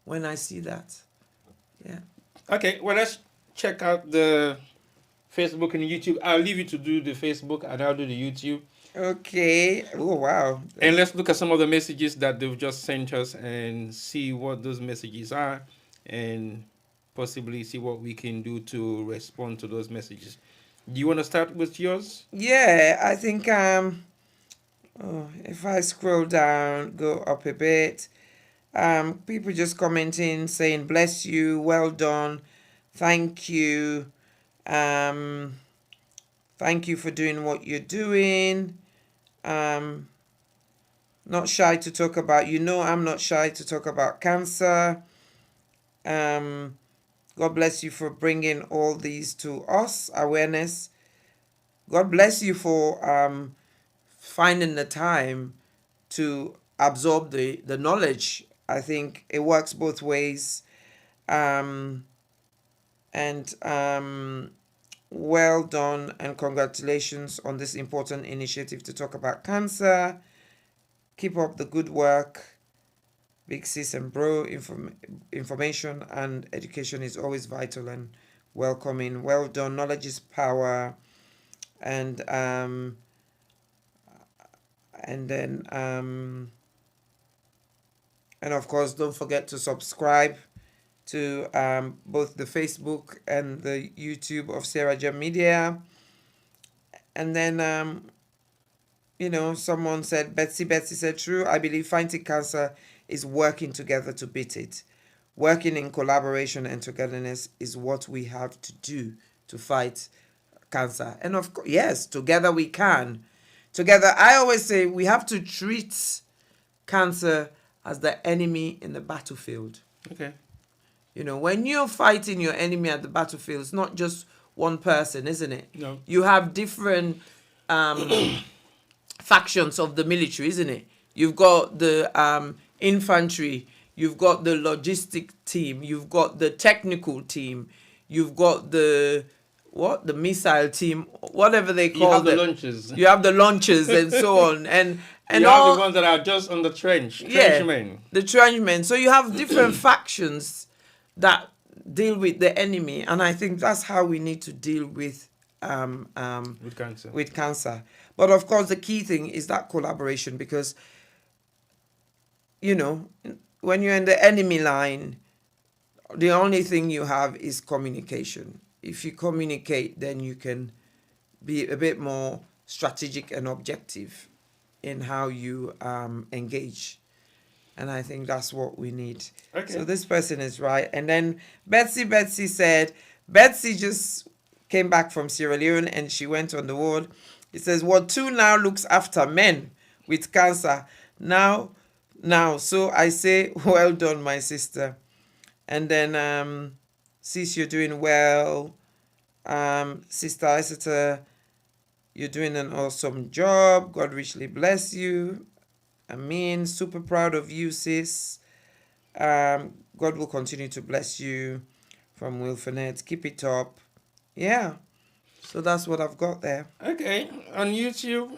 when I see that. Yeah. Okay, well, let's check out the Facebook and YouTube. I'll leave you to do the Facebook and I'll do the YouTube. Okay. Oh, wow. And let's look at some of the messages that they've just sent us and see what those messages are, and possibly see what we can do to respond to those messages. Do you want to start with yours? Yeah, I think if I scroll down, go up a bit, people just commenting, saying bless you, well done, thank you, thank you for doing what you're doing. Not shy to talk about, I'm not shy to talk about cancer. God bless you for bringing all these to us, awareness. God bless you for finding the time to absorb the knowledge. I think it works both ways. And well done and congratulations on this important initiative to talk about cancer. Keep up the good work. Big sis and bro, information and education is always vital and welcoming. Well done. Knowledge is power. And then and of course, don't forget to subscribe to both the Facebook and the YouTube of Sarah Gem Media. And then someone said, Betsy said, true, I believe fighting cancer is working together to beat it. Working in collaboration and togetherness is what we have to do to fight cancer. And of course, yes, together we can. Together, I always say we have to treat cancer as the enemy in the battlefield. Okay. When you're fighting your enemy at the battlefield, it's not just one person, isn't it? No. You have different factions of the military, isn't it? You've got the infantry, you've got the logistic team, you've got the technical team, you've got the missile team, whatever they You call have the them. launches. You have the launches and so on, and You all have the ones that are just on the trench. yeah, Trenchmen. the trenchmen. So you have different factions that deal with the enemy, and I think that's how we need to deal with Cancer. with cancer. But of course, the key thing is that collaboration, because when you're in the enemy line, the only thing you have is communication. If you communicate, then you can be a bit more strategic and objective in how you engage. And I think that's what we need. Okay. So this person is right. And then Betsy said, Betsy just came back from Sierra Leone and she went on the ward. It says, Ward 2 now looks after men with cancer. Now, so I say, well done, my sister. And then, sis, you're doing well. Sister Isata, you're doing an awesome job. God richly bless you. Super proud of you, sis. God will continue to bless you. From Wilfernet. Keep it up. Yeah. So that's what I've got there. Okay. On YouTube,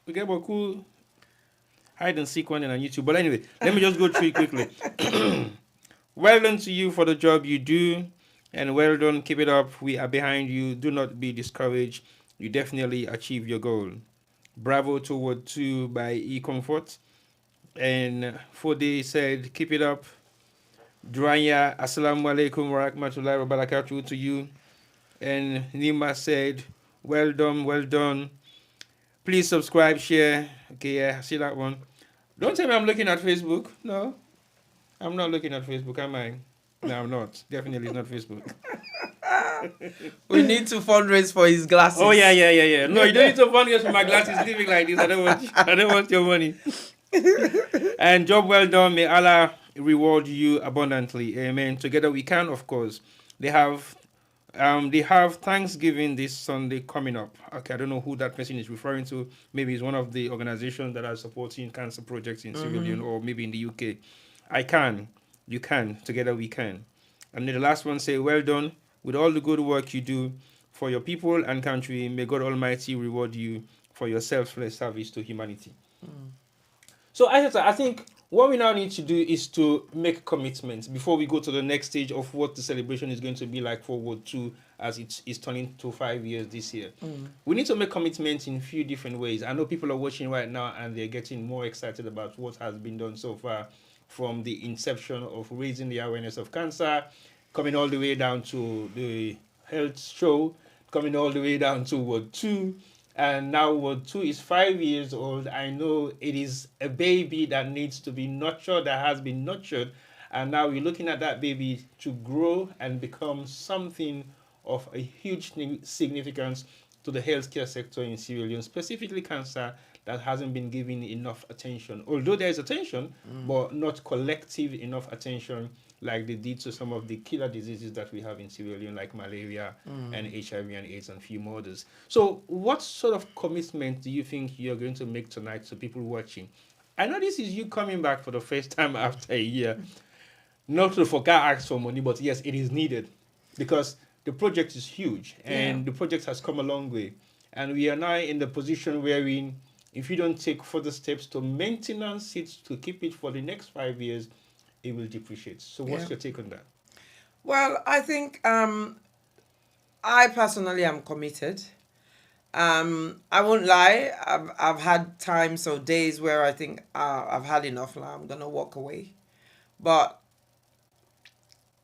we get a cool hide and seek one on YouTube. But anyway, let me just go through it quickly. Well done to you for the job you do. And well done. Keep it up. We are behind you. Do not be discouraged. You definitely achieve your goal. Bravo to Ward 2 by eComfort. And Fode said, keep it up. Duranya, assalamu alaikum wa rahmatullahi wa barakatuh to you. And Nima said, well done, well done. Please subscribe, share. Okay, yeah, I see that one. Don't tell me I'm looking at Facebook. No, I'm not looking at Facebook, am I? No, I'm not. Definitely it's not Facebook. We need to fundraise for his glasses. Oh, yeah. No, you don't need to fundraise for my glasses. Living like this. I don't want your money. And job well done. May Allah reward you abundantly. Amen. Together we can, of course. They have Thanksgiving this Sunday coming up. Okay, I don't know who that person is referring to. Maybe it's one of the organizations that are supporting cancer projects in Sierra Leone or maybe in the UK. You can. Together we can. And then the last one say, well done with all the good work you do for your people and country. May God Almighty reward you for your selfless service to humanity. So I think what we now need to do is to make commitments before we go to the next stage of what the celebration is going to be like for Ward 2 as it is turning to 5 years this year. We need to make commitments in a few different ways. I know people are watching right now and they're getting more excited about what has been done so far, from the inception of raising the awareness of cancer, coming all the way down to the health show, coming all the way down to Ward 2. And now Ward 2 is 5 years old. I know it is a baby that needs to be nurtured, that has been nurtured. And now we're looking at that baby to grow and become something of a huge significance to the healthcare sector in Sierra Leone, specifically cancer, that hasn't been given enough attention. Although there is attention, but not collective enough attention like they did to some of the killer diseases that we have in Sierra Leone, like malaria and HIV and AIDS and a few more others. So what sort of commitment do you think you're going to make tonight to people watching? I know this is you coming back for the first time after a year. Not to forget ask for money, but yes, it is needed because the project is huge and the project has come a long way. And we are now in the position wherein if you don't take further steps to maintenance it, to keep it for the next 5 years, it will depreciate. So what's your take on that? Well, I think I personally am committed. I won't lie. I've had times or days where I think I've had enough now. I'm going to walk away. But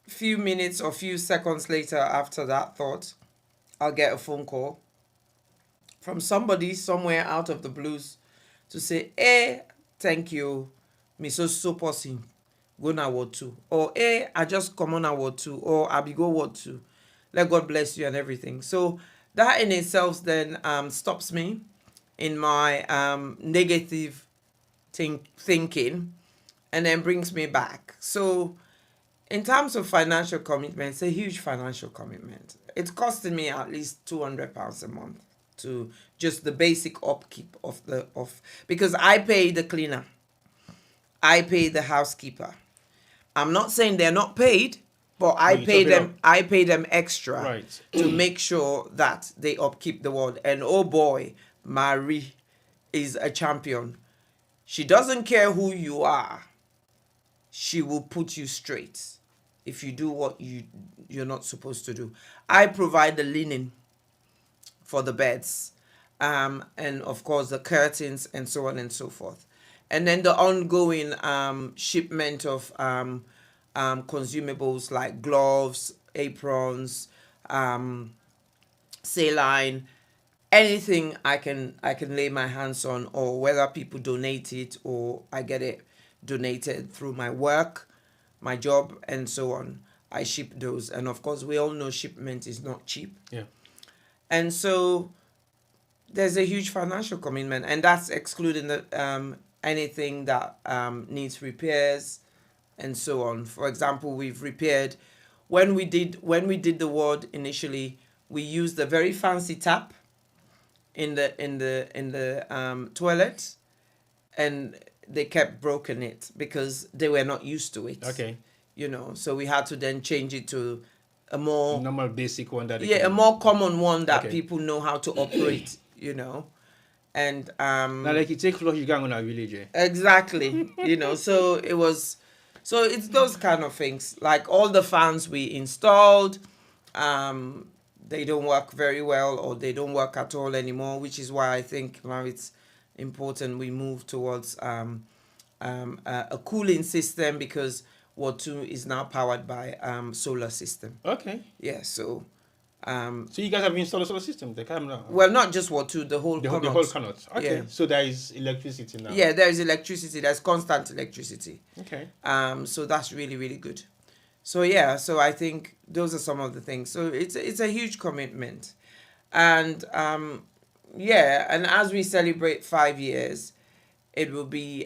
few minutes or few seconds later after that thought, I'll get a phone call from somebody somewhere out of the blues to say, hey, thank you, Mrs. Soposin, go now Ward 2. Or, hey, I just come on a Ward 2. Or, I be go Ward 2. Let God bless you and everything. So that in itself then stops me in my negative thinking and then brings me back. So in terms of financial commitment, it's a huge financial commitment. it's costing me at least £200 a month to just the basic upkeep of because I pay the cleaner, I pay the housekeeper. I'm not saying they're not paid, but I you pay top it up. them. I pay them extra Right. to make sure that they upkeep the ward. And oh boy, Marie is a champion. She doesn't care who you are. She will put you straight if you do what you're not supposed to do. I provide the linen for the beds, and of course the curtains and so on and so forth. And then the ongoing shipment of consumables like gloves, aprons, saline, anything I can lay my hands on, or whether people donate it or I get it donated through my work, my job, and so on. I ship those, and of course we all know shipment is not cheap. Yeah. And so there's a huge financial commitment, and that's excluding the anything that needs repairs and so on. For example, we've repaired when we did the ward initially. We used a very fancy tap in the toilet, and they kept broken it because they were not used to it. Okay. So we had to then change it to a more normal basic one that a more common one that Okay. people know how to operate. And now like you take flush you gang on our village. exactly. So it's those kind of things. Like all the fans we installed, they don't work very well, or they don't work at all anymore, which is why I think now it's important we move towards a cooling system, because Ward 2 is now powered by solar system. Okay. Yeah, so So you guys have installed a solar system, the camera. well, not just Ward 2, the whole the Connaught. whole Connaught. Okay. Yeah. So there is electricity now. Yeah, there is electricity. There's constant electricity. Okay. So that's really, really good. So yeah, so I think those are some of the things. So it's a huge commitment, and yeah, and as we celebrate 5 years, it will be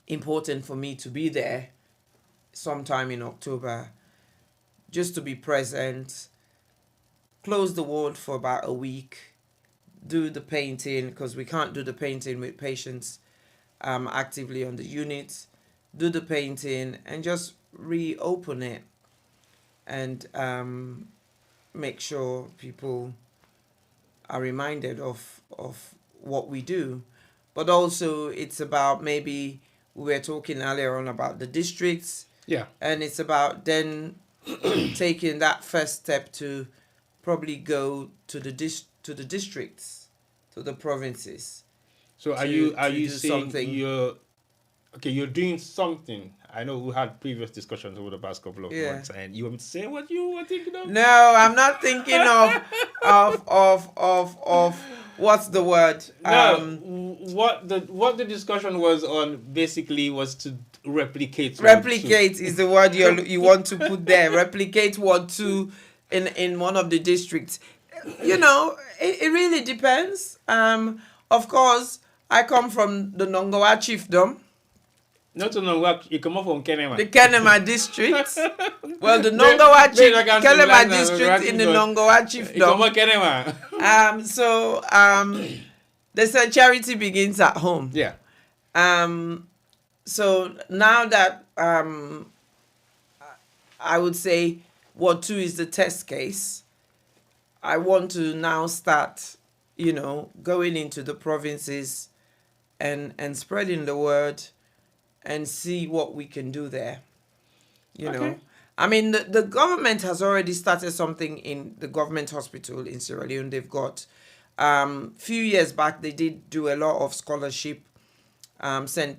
important for me to be there sometime in October, just to be present, close the ward for about a week, do the painting, because we can't do the painting with patients actively on the unit, do the painting and just reopen it, and make sure people are reminded of what we do. But also it's about, maybe we were talking earlier on about the districts, Yeah. and it's about then taking that first step to probably go to the districts, to the provinces. So are to- you to do saying something. you're doing something? I know we had previous discussions over the past couple of Yeah. months, and you want me to say what you were thinking of? No, I'm not thinking of what's the word? No, what the discussion was on basically was to replicate. Ward 2. Replicate is the word you want to put there. Replicate Ward 2 in one of the districts. It really depends. Of course, I come from the Nongowa chiefdom, Not to know what you come up from Kenema. the Kenema district. Well, the Nongowa Kenema district in the Nongowa You come chiefdom. up Kenema. So they said charity begins at home. Yeah. So now that I would say Ward 2 is the test case, I want to now start, going into the provinces and spreading the word and see what we can do there. Okay. I mean, the government has already started something in the government hospital in Sierra Leone. They've got, few years back, they did do a lot of scholarship, send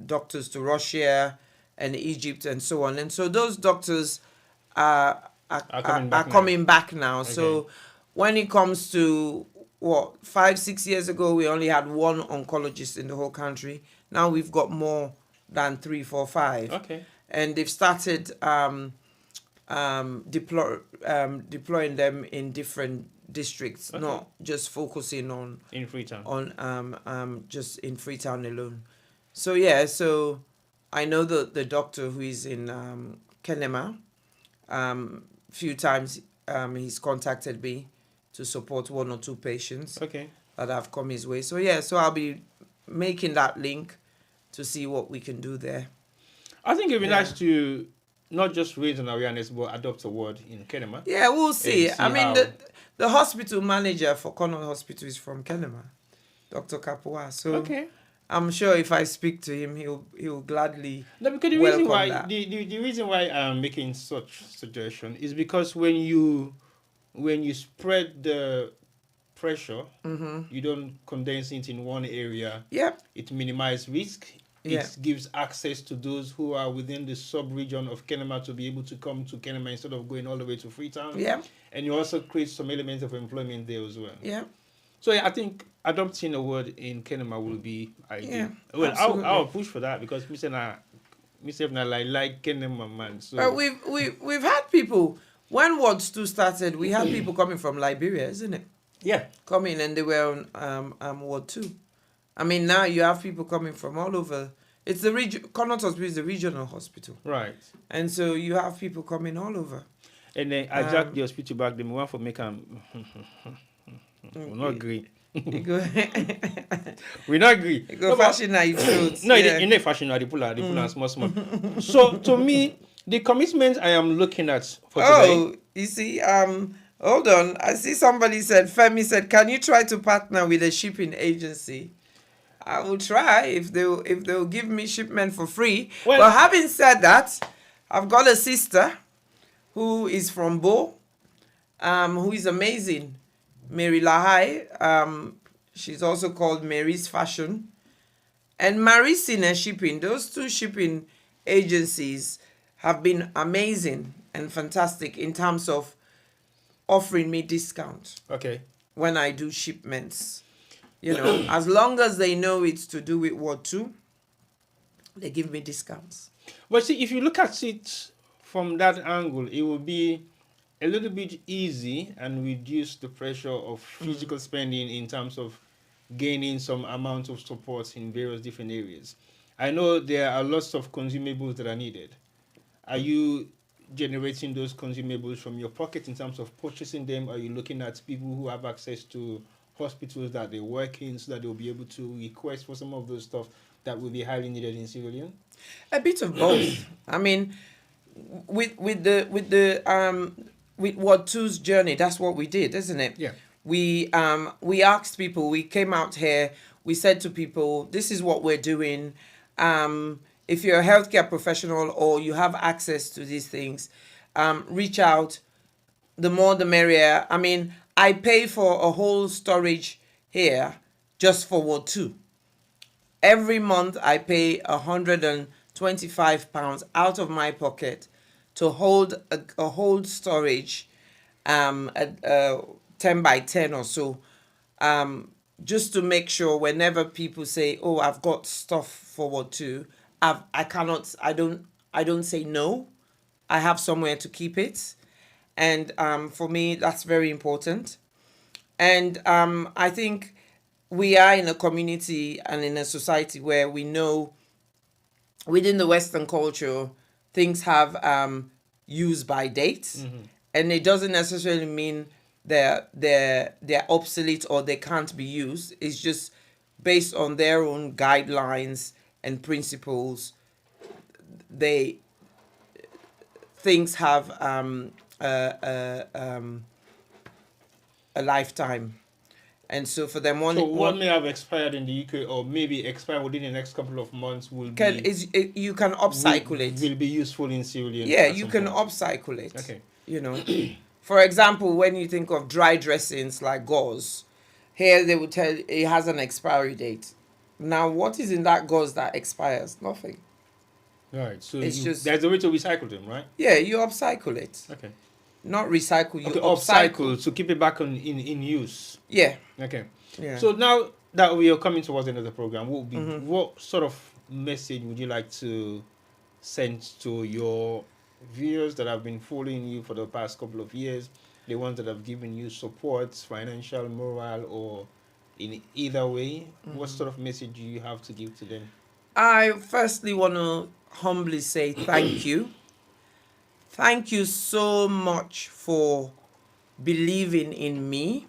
doctors to Russia and Egypt and so on. And so those doctors are coming back now. Okay. So when it comes to 5-6 years ago, we only had one oncologist in the whole country. Now we've got more than 3, 4, 5. Okay. And they've started deploying them in different districts, Okay. not just focusing on In Freetown. just in Freetown alone. So yeah, so I know the doctor who is in Kenema. Few times he's contacted me to support 1 or 2 patients Okay. that have come his way. So yeah, so I'll be making that link to see what we can do there. I think it'd be Yeah. nice to not just raise an awareness, but adopt a ward in Kenema. Yeah, we'll see. see I mean, how- the hospital manager for Connaught Hospital is from Kenema, Dr. Kapua. So Okay. I'm sure if I speak to him, he'll gladly. No, because the welcome reason why that. the reason why I'm making such suggestion is because when you spread the pressure, you don't condense it in one area. Yep. It minimizes risk. Yeah. It gives access to those who are within the sub-region of Kenema to be able to come to Kenema instead of going all the way to Freetown. Yeah. And you also create some elements of employment there as well. Yeah. So yeah, I think adopting a word in Kenema will be ideal. Yeah, Well, absolutely. I'll push for that because myself like Kenema man. So But we've had people when Ward 2 started. We had people coming from Liberia, isn't it? yeah, Coming and they were on Ward 2. I mean, now you have people coming from all over. It's the region. Connaught Hospital is the regional hospital, right. and so you have people coming all over. And then I jacked the hospital back. Them one for make them. We're not agree. You go, We not agree. you go fashion now you float. No, Yeah. in the fashion, they pull out small. So to me, the commitment I am looking at for today. Oh, you see, hold on. I see somebody said, Femi said, can you try to partner with a shipping agency? I will try if they'll give me shipment for free. Well- But having said that, I've got a sister who is from Bo, who is amazing. Mary Lahai. She's also called Mary's Fashion. And Maricina Shipping. Those 2 shipping agencies have been amazing and fantastic in terms of offering me discount Okay. when I do shipments. You know, as long as they know it's to do with Ward 2, they give me discounts. But see, if you look at it from that angle, it will be a little bit easy and reduce the pressure of physical spending in terms of gaining some amount of support in various different areas. I know there are lots of consumables that are needed. Are you generating those consumables from your pocket in terms of purchasing them? Are you looking at people who have access to hospitals that they work in so that they'll be able to request for some of those stuff that will be highly needed in civilian? A bit of both. I mean, with Ward 2's journey, that's what we did, isn't it? Yeah. We asked people. We came out here. We said to people, "This is what we're doing. If you're a healthcare professional or you have access to these things, reach out. The more, the merrier." I mean, I pay for a whole storage here just for Ward 2. Every month, I pay £125 out of my pocket to hold a whole storage, 10 by 10 or so, just to make sure whenever people say, "Oh, I've got stuff for Ward 2," I don't say no. I have somewhere to keep it, and for me that's very important. And I think we are in a community and in a society where we know within the Western culture things have use by date, and it doesn't necessarily mean they're obsolete or they can't be used. It's just based on their own guidelines and principles. Things have a lifetime, and so for them So what may have expired in the UK or maybe expire within the next couple of months will you can upcycle it. will be useful in civilian. Yeah, at you some can point. upcycle it. Okay. You know, for example, when you think of dry dressings like gauze, here they will tell it has an expiry date. Now, what is in that gauze that expires? Nothing. Right. So It's just- there's a way to recycle them, right? Yeah, you upcycle it. Okay. Not recycle, you Okay, upcycle. upcycle to keep it back in use. Yeah, Okay. yeah. So now that we are coming towards the end of the program, what sort of message would you like to send to your viewers that have been following you for the past couple of years, the ones that have given you support, financial, moral, or in either way? What sort of message do you have to give to them? I firstly want to humbly say thank you. Thank you so much for believing in me.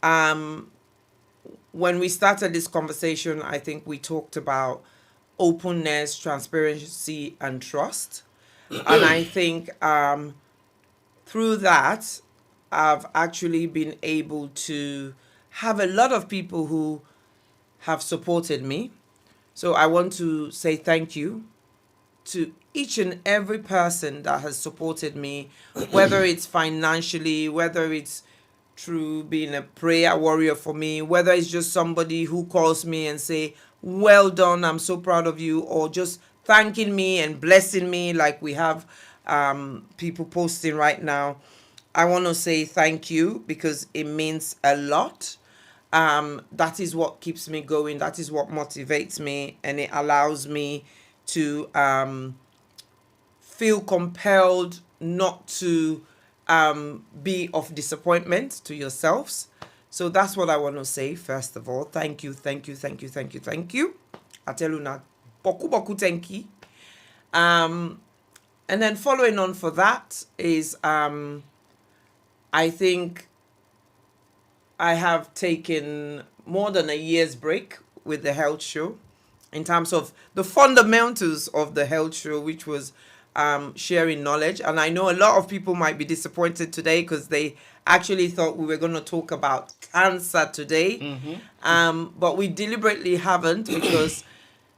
Um, when we started this conversation, I think we talked about openness, transparency, and trust. And I think through that, I've actually been able to have a lot of people who have supported me. So I want to say thank you to each and every person that has supported me, whether it's financially, whether it's through being a prayer warrior for me, whether it's just somebody who calls me and say, well done, I'm so proud of you, or just thanking me and blessing me like we have people posting right now. I want to say thank you because it means a lot. That is what keeps me going. That is what motivates me, and it allows me to feel compelled not to be of disappointment to yourselves. So that's what I want to say. First of all, thank you, thank you, thank you, thank you, thank you. I tell you now, boku boku thank you. And then following on for that is, I think I have taken more than a year's break with the health show in terms of the fundamentals of the health show, which was sharing knowledge. And I know a lot of people might be disappointed today because they actually thought we were going to talk about cancer today. But we deliberately haven't, because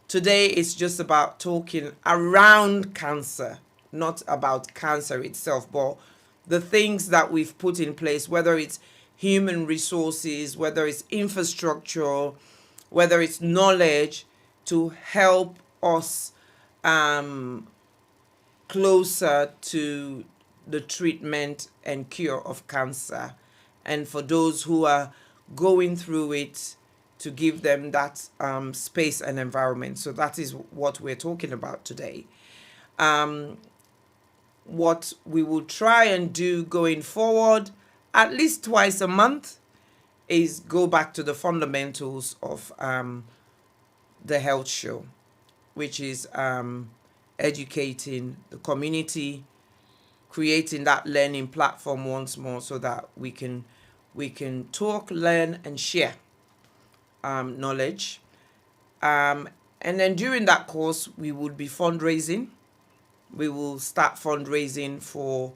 today it's just about talking around cancer, not about cancer itself, but the things that we've put in place, whether it's human resources, whether it's infrastructure, whether it's knowledge, to help us closer to the treatment and cure of cancer. And for those who are going through it, to give them that space and environment. So that is what we're talking about today. What we will try and do going forward, at least twice a month, is go back to the fundamentals of the health show, which is educating the community, creating that learning platform once more so that we can talk, learn, and share knowledge. And then during that course, we would be fundraising. We will start fundraising for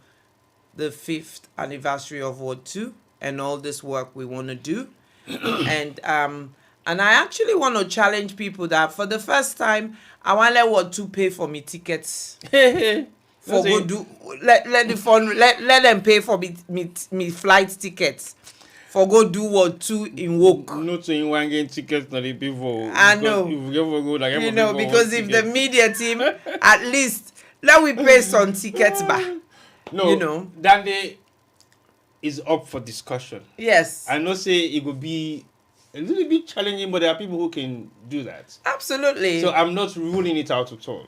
the 5th anniversary of Ward 2 and all this work we want to do. And I actually want to challenge people that for the first time, I want to let Ward 2 pay for me tickets. For go do let the fund let them pay for me flight tickets. For go do Ward 2 in work. Not in one game tickets not the people. I know. You know, because if the media team at least let we pay some tickets back. No, you know, Dande is up for discussion. Yes. I know say it will be a little bit challenging, but there are people who can do that. Absolutely. So I'm not ruling it out at all.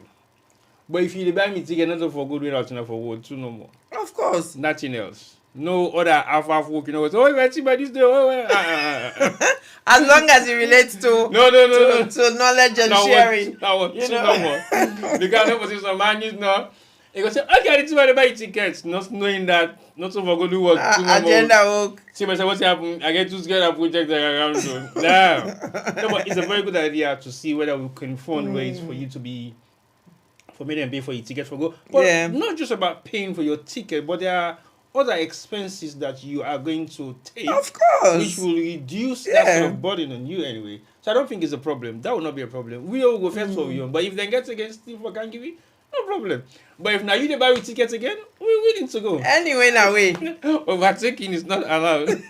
But if you buy me ticket, not for good without enough for Ward 2 no more. Of course. Nothing else. No other half work, you know. Oh, you see by this day. As long as it relates to to knowledge and sharing. No more. Because there was some man is no. He go say, okay, I need to buy tickets, not knowing that, not so for go do what agenda work. See, but what's happening? I get to get a project around. No, but it's a very good idea to see whether we can find ways for you to be, for me and pay for your ticket for go. But not just about paying for your ticket, but there are other expenses that you are going to take, of course, which will reduce that sort of burden on you anyway. So I don't think it's a problem. That will not be a problem. We all go first for you. But if they get against Steve for can give you, no problem. But if now you buy with tickets again, we're willing to go. Anyway, now we overtaking is not allowed.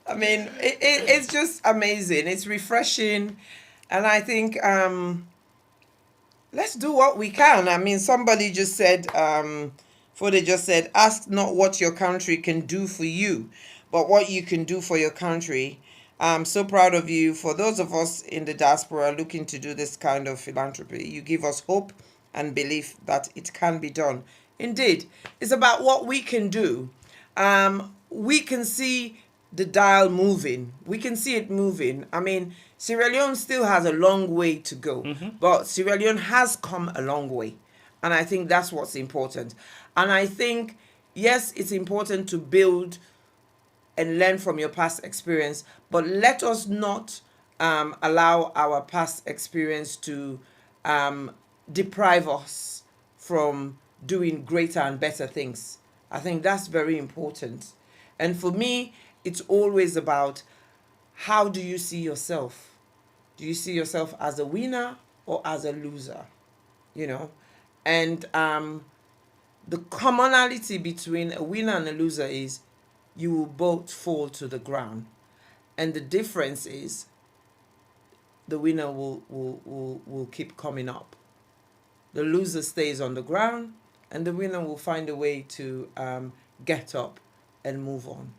I mean, it's just amazing. It's refreshing, and I think let's do what we can. I mean, somebody just said. They just said, ask not what your country can do for you, but what you can do for your country. I'm so proud of you. For those of us in the diaspora looking to do this kind of philanthropy, you give us hope and belief that it can be done. Indeed, it's about what we can do. We can see the dial moving. We can see it moving. I mean, Sierra Leone still has a long way to go, but Sierra Leone has come a long way. And I think that's what's important. And I think, yes, it's important to build and learn from your past experience, but let us not allow our past experience to um, deprive us from doing greater and better things. I think that's very important. And for me, it's always about, how do you see yourself? Do you see yourself as a winner or as a loser? You know, and the commonality between a winner and a loser is you will both fall to the ground. And the difference is the winner will keep coming up. The loser stays on the ground, and the winner will find a way to get up and move on.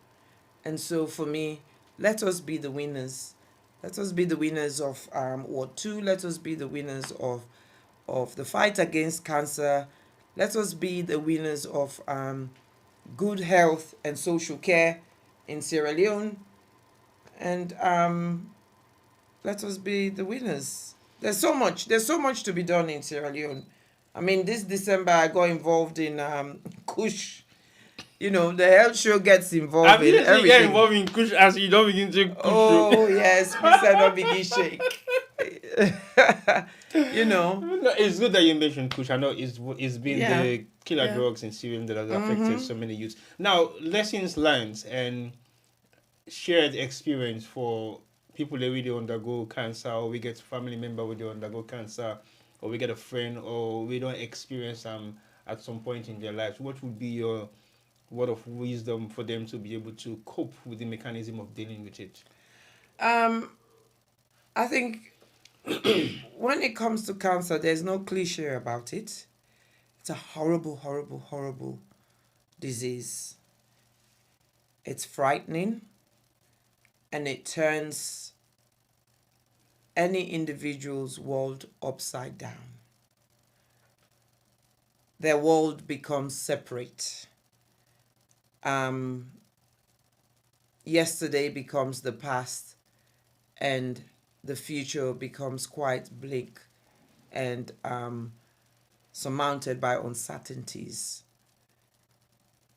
And so for me, let us be the winners. Let us be the winners of Ward 2. Let us be the winners of the fight against cancer. Let us be the winners of good health and social care in Sierra Leone. And let us be the winners. There's so much to be done in Sierra Leone. I mean, this December I got involved in Kush. You know, the health show gets involved in everything. Get involved in Kush as you don't begin to Kush. Oh yes, please let not begin shake. You know, No, it's good that you mentioned Kush. I know it's been Yeah. the killer Yeah. drugs in Syria that has affected so many youths. Now, lessons learned and shared experience for people that really undergo cancer, or we get a family member who they undergo cancer, or we get a friend, or we don't experience at some point in their lives. What would be your word of wisdom for them to be able to cope with the mechanism of dealing with it? I think when it comes to cancer, there's no cliche about it. It's a horrible, horrible, horrible disease. It's frightening, and it turns any individual's world upside down. Their world becomes separate. Yesterday becomes the past, and the future becomes quite bleak and surmounted by uncertainties.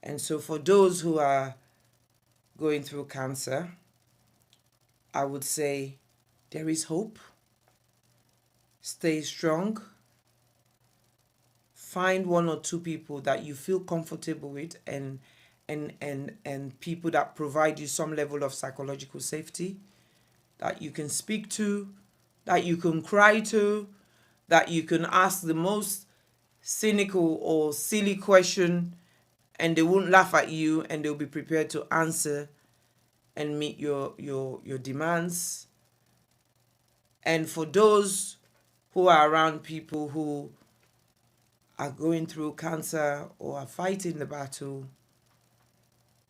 And so, for those who are going through cancer, I would say there is hope. Stay strong. Find one or two people that you feel comfortable with, and people that provide you some level of psychological safety, that you can speak to, that you can cry to, that you can ask the most cynical or silly question, and they won't laugh at you, and they'll be prepared to answer and meet your demands. And for those who are around people who are going through cancer or are fighting the battle,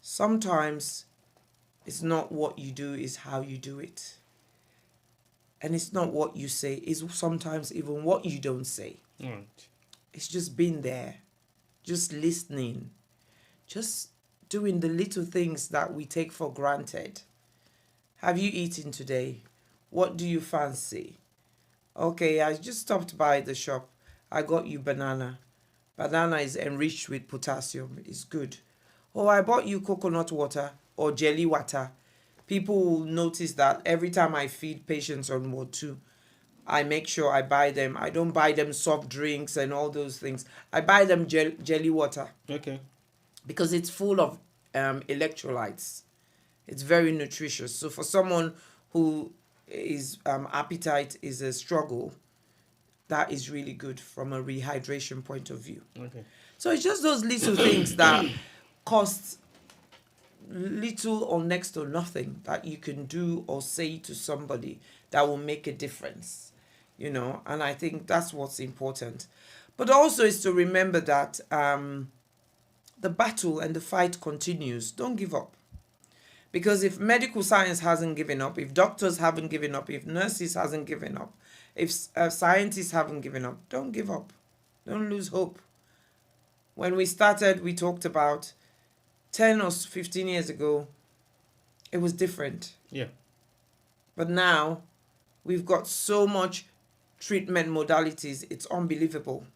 sometimes it's not what you do, it's how you do it. And it's not what you say, it's sometimes even what you don't say. Right. It's just being there, just listening, just doing the little things that we take for granted. Have you eaten today? What do you fancy? Okay, I just stopped by the shop. I got you banana. Banana is enriched with potassium. It's good. Oh, I bought you coconut water or jelly water. People will notice that every time I feed patients on Ward 2, I make sure I buy them. I don't buy them soft drinks and all those things. I buy them jelly water. Okay. Because it's full of electrolytes. It's very nutritious. So for someone who is appetite is a struggle, that is really good from a rehydration point of view. Okay. So it's just those little things that cost little or next to nothing that you can do or say to somebody that will make a difference, and I think that's what's important. But also is to remember that the battle and the fight continues. Don't give up. Because if medical science hasn't given up, if doctors haven't given up, if nurses hasn't given up, if scientists haven't given up, don't give up. Don't lose hope. When we started, we talked about 10 or 15 years ago, it was different. Yeah. But now, we've got so much treatment modalities, it's unbelievable.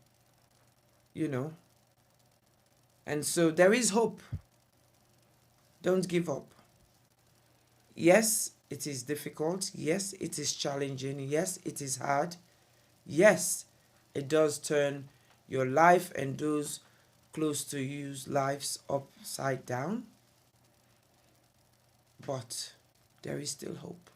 And so there is hope. Don't give up. Yes, it is difficult. Yes, it is challenging. Yes, it is hard. Yes, it does turn your life and those close to you's lives upside down. But there is still hope.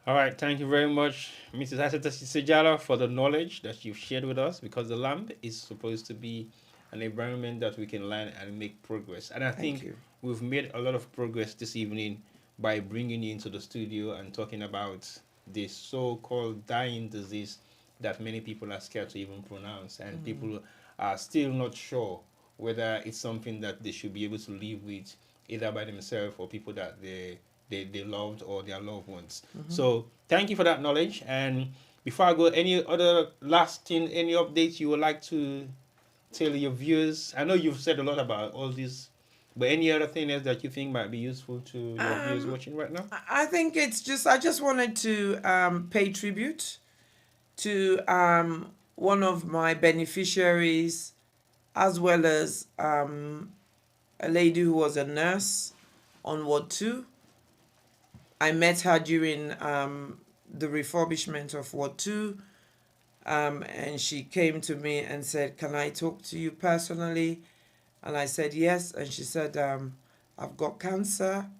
All right, thank you very much, Mrs. Aseta Sejala, for the knowledge that you've shared with us, because the LAMP is supposed to be an environment that we can learn and make progress. And I Thank think you. we've made a lot of progress this evening by bringing you into the studio and talking about this so-called dying disease that many people are scared to even pronounce, and people are still not sure whether it's something that they should be able to live with, either by themselves or people that they loved or their loved ones. So thank you for that knowledge. And before I go, any other last thing, any updates you would like to tell your viewers? I know you've said a lot about all this, but any other thing else that you think might be useful to your viewers watching right now? I think it's just, I just wanted to pay tribute to one of my beneficiaries, as well as a lady who was a nurse on Ward 2. I met her during the refurbishment of Ward 2, and she came to me and said, "Can I talk to you personally?" And I said, "Yes." And she said, "I've got cancer."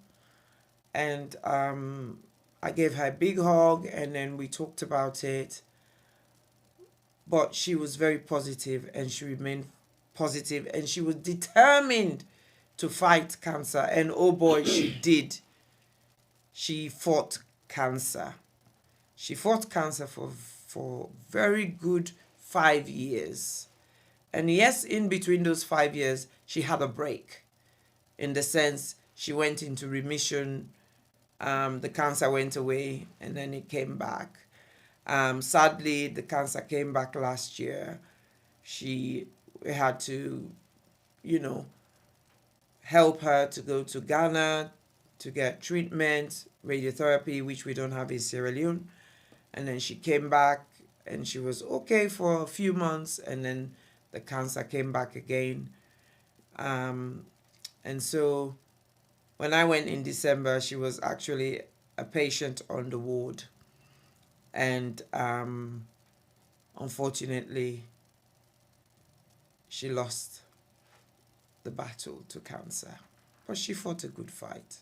And I gave her a big hug, and then we talked about it. But she was very positive, and she remained positive, and she was determined to fight cancer. And oh boy, she did. She fought cancer. She fought cancer for very good 5 years. And yes, in between those 5 years, she had a break, in the sense she went into remission. The cancer went away, and then it came back. Sadly, the cancer came back last year. She had to, help her to go to Ghana to get treatment, radiotherapy, which we don't have in Sierra Leone. And then she came back, and she was okay for a few months, and then the cancer came back again. And so when I went in December, she was actually a patient on the ward. And unfortunately, she lost the battle to cancer. But she fought a good fight.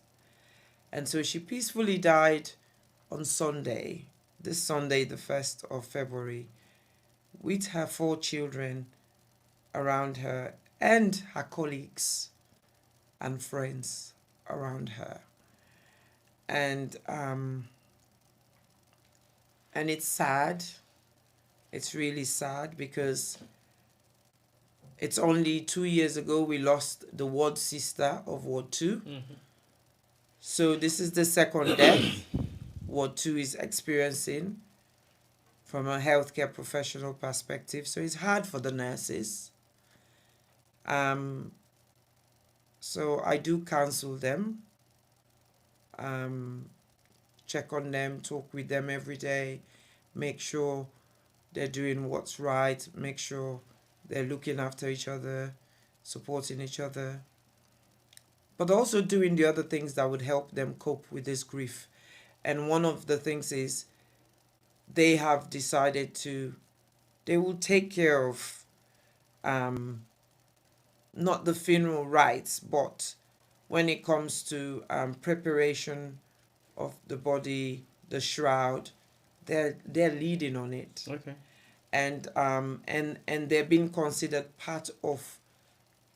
And so she peacefully died on Sunday, this Sunday, the 1st of February, with her 4 children around her and her colleagues and friends around her. And it's sad. It's really sad, because it's only 2 years ago we lost the ward sister of Ward 2. So this is the second death Ward 2 is experiencing from a healthcare professional perspective. So it's hard for the nurses. So I do counsel them, check on them, talk with them every day, make sure they're doing what's right, make sure they're looking after each other, supporting each other, but also doing the other things that would help them cope with this grief. And one of the things is they have decided they will take care of not the funeral rites, but when it comes to preparation of the body, the shroud, they're leading on it. Okay. And they're being considered part of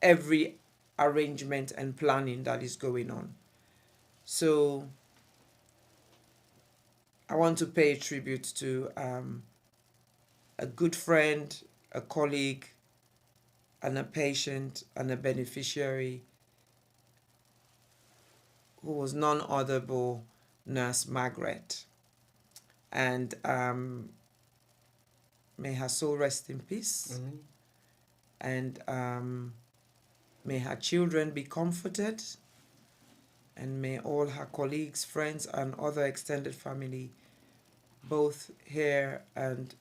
every arrangement and planning that is going on. So I want to pay tribute to a good friend, a colleague, and a patient and a beneficiary who was none other but Nurse Margaret. And may her soul rest in peace. And may her children be comforted. And may all her colleagues, friends, and other extended family, both here and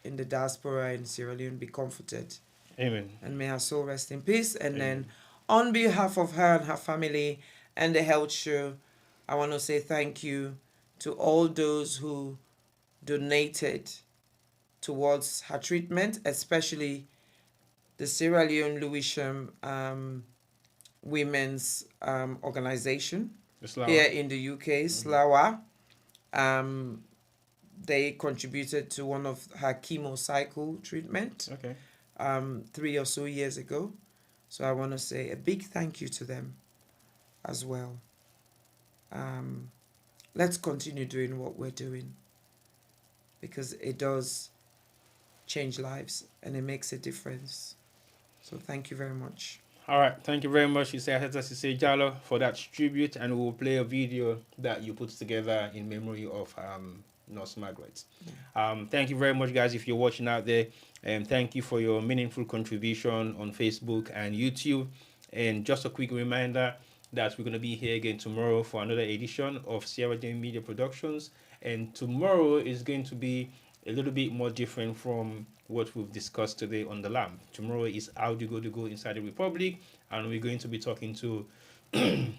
in the diaspora in Sierra Leone, be comforted Amen. And may her soul rest in peace. And then, on behalf of her and her family and the health show, I want to say thank you to all those who donated towards her treatment, especially the Sierra Leone Lewisham Women's Organization here in the UK, SLAWA. They contributed to one of her chemo cycle treatment 3 or so years ago. So I want to say a big thank you to them as well. Let's continue doing what we're doing, because it does change lives and it makes a difference. So thank you very much. All right, thank you very much, Sise Jalo, for that tribute, and we'll play a video that you put together in memory of Nurse Margaret. Thank you very much, guys, if you're watching out there, and thank you for your meaningful contribution on Facebook and YouTube. And just a quick reminder that we're going to be here again tomorrow for another edition of Sierra Leone Media Productions, and tomorrow is going to be a little bit more different from what we've discussed today on the lamp. Tomorrow is How Do You Go Inside the Republic, and we're going to be talking to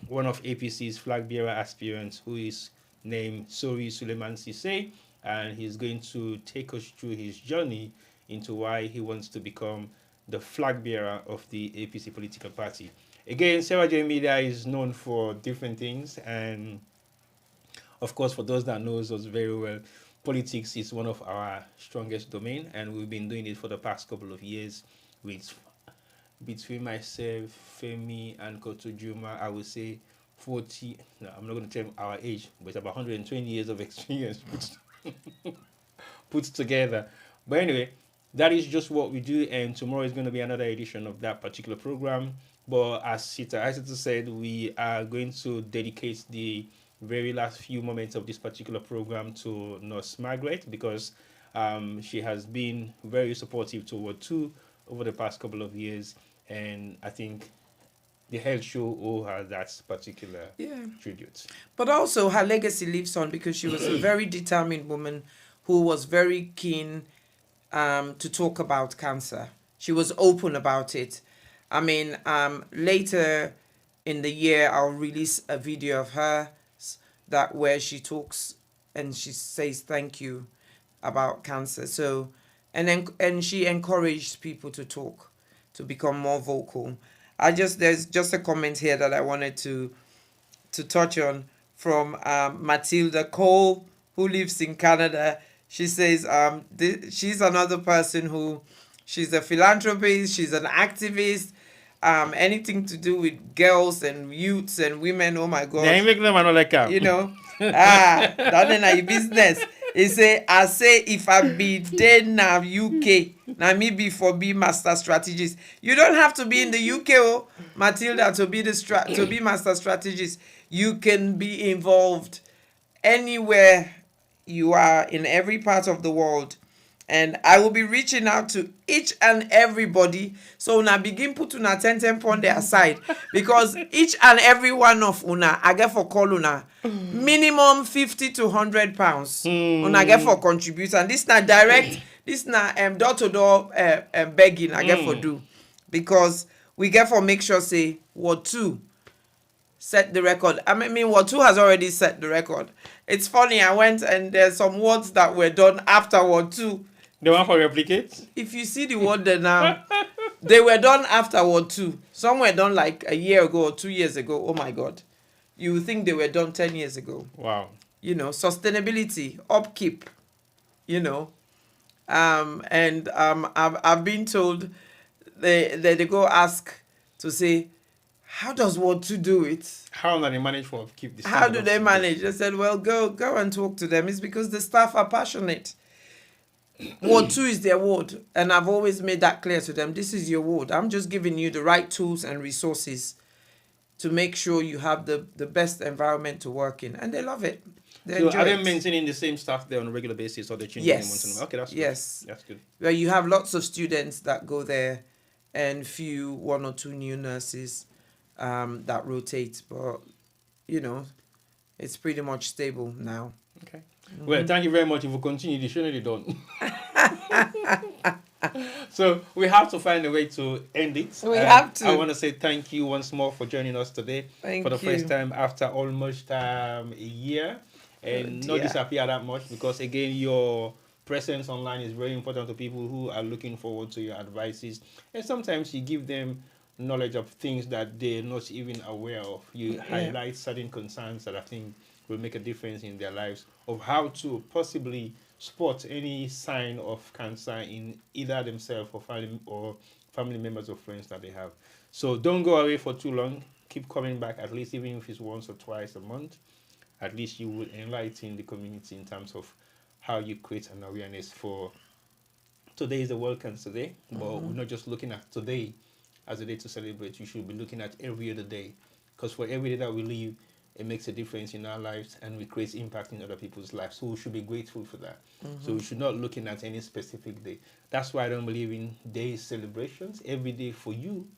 one of APC's flag bearer aspirants, who is named Sori Suleiman Sise, and he's going to take us through his journey into why he wants to become the flag bearer of the APC political party. Again, Sierra Leone Media is known for different things, and of course, for those that knows us very well, politics is one of our strongest domain, and we've been doing it for the past couple of years. With between myself, Femi, and Koto Juma, I would say 40. No, I'm not going to tell our age, but about 120 years of experience put together. But anyway, that is just what we do, and tomorrow is going to be another edition of that particular program. But as Sita said, we are going to dedicate the very last few moments of this particular program to Nurse Margaret, because she has been very supportive to Ward 2 over the past couple of years, and I think the health show owe her that particular tribute. But also her legacy lives on, because she was a very determined woman who was very keen to talk about cancer. She was open about it. I mean, later in the year, I'll release a video of her that where she talks and she says thank you about cancer. So, and she encouraged people to talk, to become more vocal. There's just a comment here that I wanted to touch on from Matilda Cole, who lives in Canada. She says she's another person who, she's a philanthropist, she's an activist, anything to do with girls and youths and women. Oh my God! They make them like you know, that ain't a business. He say, I say if I be dead now UK, now me before be master strategist. You don't have to be in the UK, oh, Matilda, to be to be master strategist. You can be involved anywhere you are in every part of the world. And I will be reaching out to each and everybody. So now begin put una 10 on their side, because each and every one of una, I get for call una minimum 50 to 100 pounds. Una get for contribute, and this not direct. This not door to door begging. I get for do, because we get for make sure say Ward 2 set the record. I mean, Ward 2 has already set the record. It's funny. I went and there's some wards that were done after Ward 2. The one for replicate? If you see the word there now, they were done after Ward 2. Some were done like a year ago or 2 years ago. Oh my God. You would think they were done 10 years ago. Wow. You know, sustainability, upkeep, you know. I've been told they go ask to say, how does Ward 2 do it? How do they manage to keep this? How do they manage? They said, well, go and talk to them. It's because the staff are passionate. Ward 2 is their ward, and I've always made that clear to them. This is your ward. I'm just giving you the right tools and resources to make sure you have the best environment to work in, and they love it. So are they maintaining the same staff there on a regular basis, or they changing them once in a while? Okay, that's good. Yes. That's good. Well, you have lots of students that go there, and one or two new nurses that rotate, but you know, it's pretty much stable now. Okay. Well, thank you very much. If we continue, the show will be done. So we have to find a way to end it. We have to. I want to say thank you once more for joining us today Thank for the first you. time after almost a year, and not dear. disappear that much, because again your presence online is very important to people who are looking forward to your advices, and sometimes you give them knowledge of things that they're not even aware of. You Yeah. highlight certain concerns that I think will make a difference in their lives, of how to possibly spot any sign of cancer in either themselves or family members or friends that they have. So don't go away for too long. Keep coming back, at least even if it's once or twice a month. At least you will enlighten the community in terms of how you create an awareness for today is the World Cancer Day, but we're not just looking at today as a day to celebrate. You should be looking at every other day, because for every day that we live, it makes a difference in our lives and we create impact in other people's lives. So we should be grateful for that. So we should not looking at any specific day. That's why I don't believe in day celebrations. Every day for you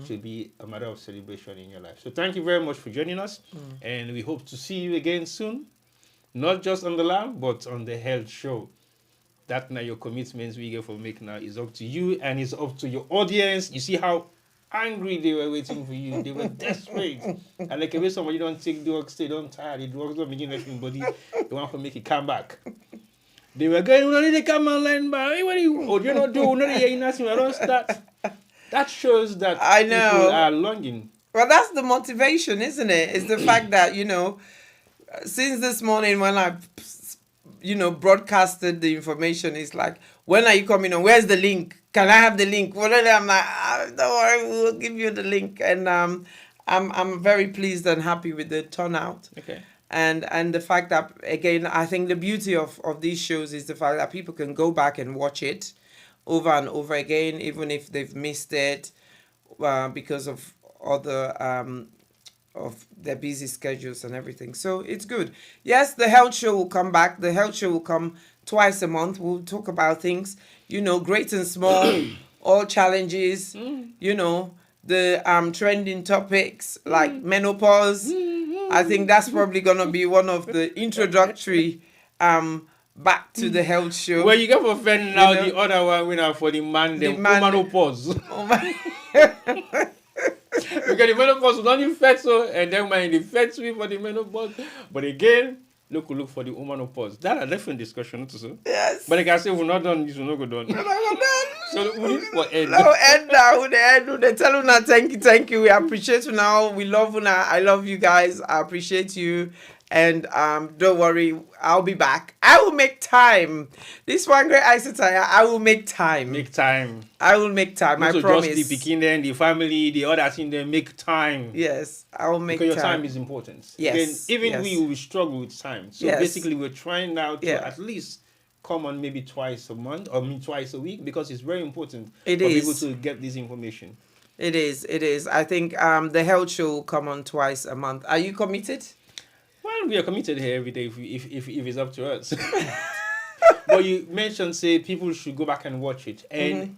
should be a matter of celebration in your life. So thank you very much for joining us, and we hope to see you again soon. Not just on the lab, but on the health show. That now your commitments we get for make now is up to you, and it's up to your audience. You see how angry they were waiting for you. They were desperate. And like if somebody don't take drugs, they don't tire, the drugs don't begin left in body, they want to make it come back. They were going, we don't need to come online, but what do you not do? We don't start. That shows that I know. people are longing. Well, that's the motivation, isn't it? It's the fact that, since this morning when I, broadcasted the information, it's like, when are you coming on? Where's the link? Can I have the link? Well, I'm like, don't worry, we'll give you the link. And I'm very pleased and happy with the turnout. Okay. And the fact that, again, I think the beauty of these shows is the fact that people can go back and watch it over and over again, even if they've missed it because of other of their busy schedules and everything. So it's good. Yes, the health show will come back. The health show will come twice a month. We'll talk about things, great and small, all challenges, the trending topics like menopause. I think that's probably going to be one of the introductory back to the health show. Well, you get for friend now, the other one winner for the man, the menopause. You get the menopause, not the fetal, and then when the fetal for the menopause. But again, look for the menopause. That's a different discussion, too. Yes. But like I said, we're not done. This will not go done. So we need for end. No, end now. They tell you thank you. We appreciate you now. We love you now. I love you guys. I appreciate you. And don't worry, I'll be back. I will make time. This one great isotire, I will make time. Make time. I will make time. I promise. Just the beginning, the family, the other thing, they make time. Yes, I will make because time. Because your time is important. Yes. Then even we struggle with time. So basically, we're trying now to at least come on maybe twice a month or twice a week, because it's very important for people to get this information. It is. I think the health show will come on twice a month. Are you committed? Well, we are committed here every day if it's up to us. But you mentioned, say, people should go back and watch it. And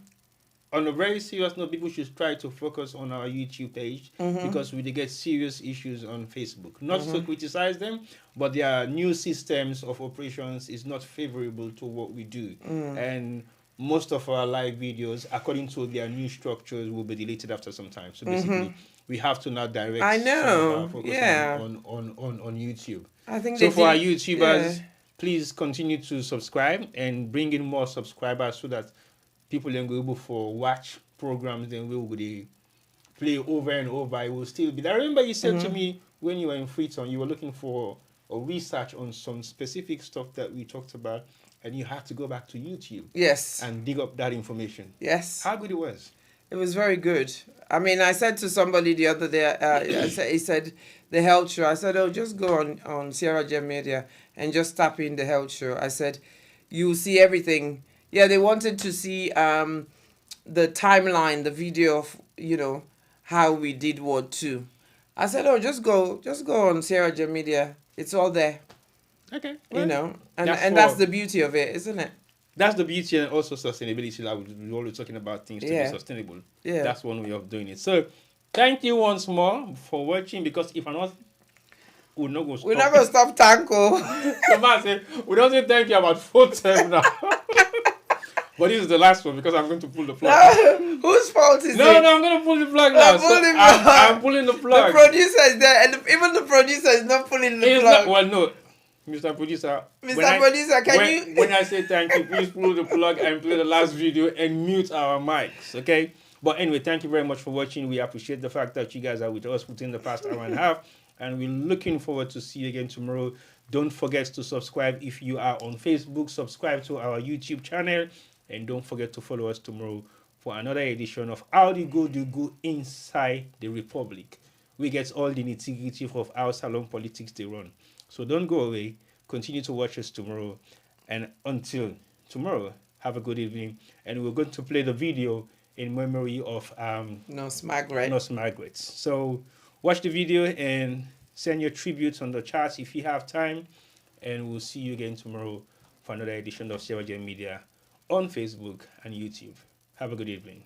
on a very serious note, people should try to focus on our YouTube page, because we get serious issues on Facebook. Not to criticize them, but their new systems of operations is not favorable to what we do. And most of our live videos, according to their new structures, will be deleted after some time. So basically, we have to now direct our focus on YouTube. I think so for our YouTubers, please continue to subscribe and bring in more subscribers so that people then go able to watch programs then will be play over and over. It will still be. I remember you said to me when you were in Freetown, you were looking for a research on some specific stuff that we talked about, and you had to go back to YouTube. Yes. And dig up that information. Yes. How good it was? It was very good. I mean, I said to somebody the other day, he said, the health show. I said, just go on Sierra Gem Media and just tap in the health show. I said, you'll see everything. Yeah, they wanted to see the timeline, the video of, how we did what too. I said, just go on Sierra Gem Media. It's all there. Okay. Well, that's the beauty of it, isn't it? That's the beauty and also sustainability. Like we're always talking about things to be sustainable. Yeah. That's one way of doing it. So, thank you once more for watching, because if I'm not, we're not going to stop. We're not going to stop Tanko. So, man, say, we don't say thank you about 4 times now. But this is the last one because I'm going to pull the plug. Whose fault is No, it? I'm going to pull the plug now. So pulling I'm pulling the The plug. producer is there, and even the producer is not pulling the It's plug. not, well, no, Mr. Producer. Mr. Producer, can when, you? when I say thank you, please pull the plug and play the last video and mute our mics, okay? But anyway, thank you very much for watching. We appreciate the fact that you guys are with us within the past hour and a half, and we're looking forward to see you again tomorrow. Don't forget to subscribe if you are on Facebook. Subscribe to our YouTube channel, and don't forget to follow us tomorrow for another edition of How Do You Go Inside the Republic. We get all the nitty-gritty of how salon politics they run. So don't go away. Continue to watch us tomorrow. And until tomorrow, have a good evening. And we're going to play the video in memory of Nurse Margaret. Nurse Margaret. So watch the video and send your tributes on the chat if you have time. And we'll see you again tomorrow for another edition of Sierra Media on Facebook and YouTube. Have a good evening.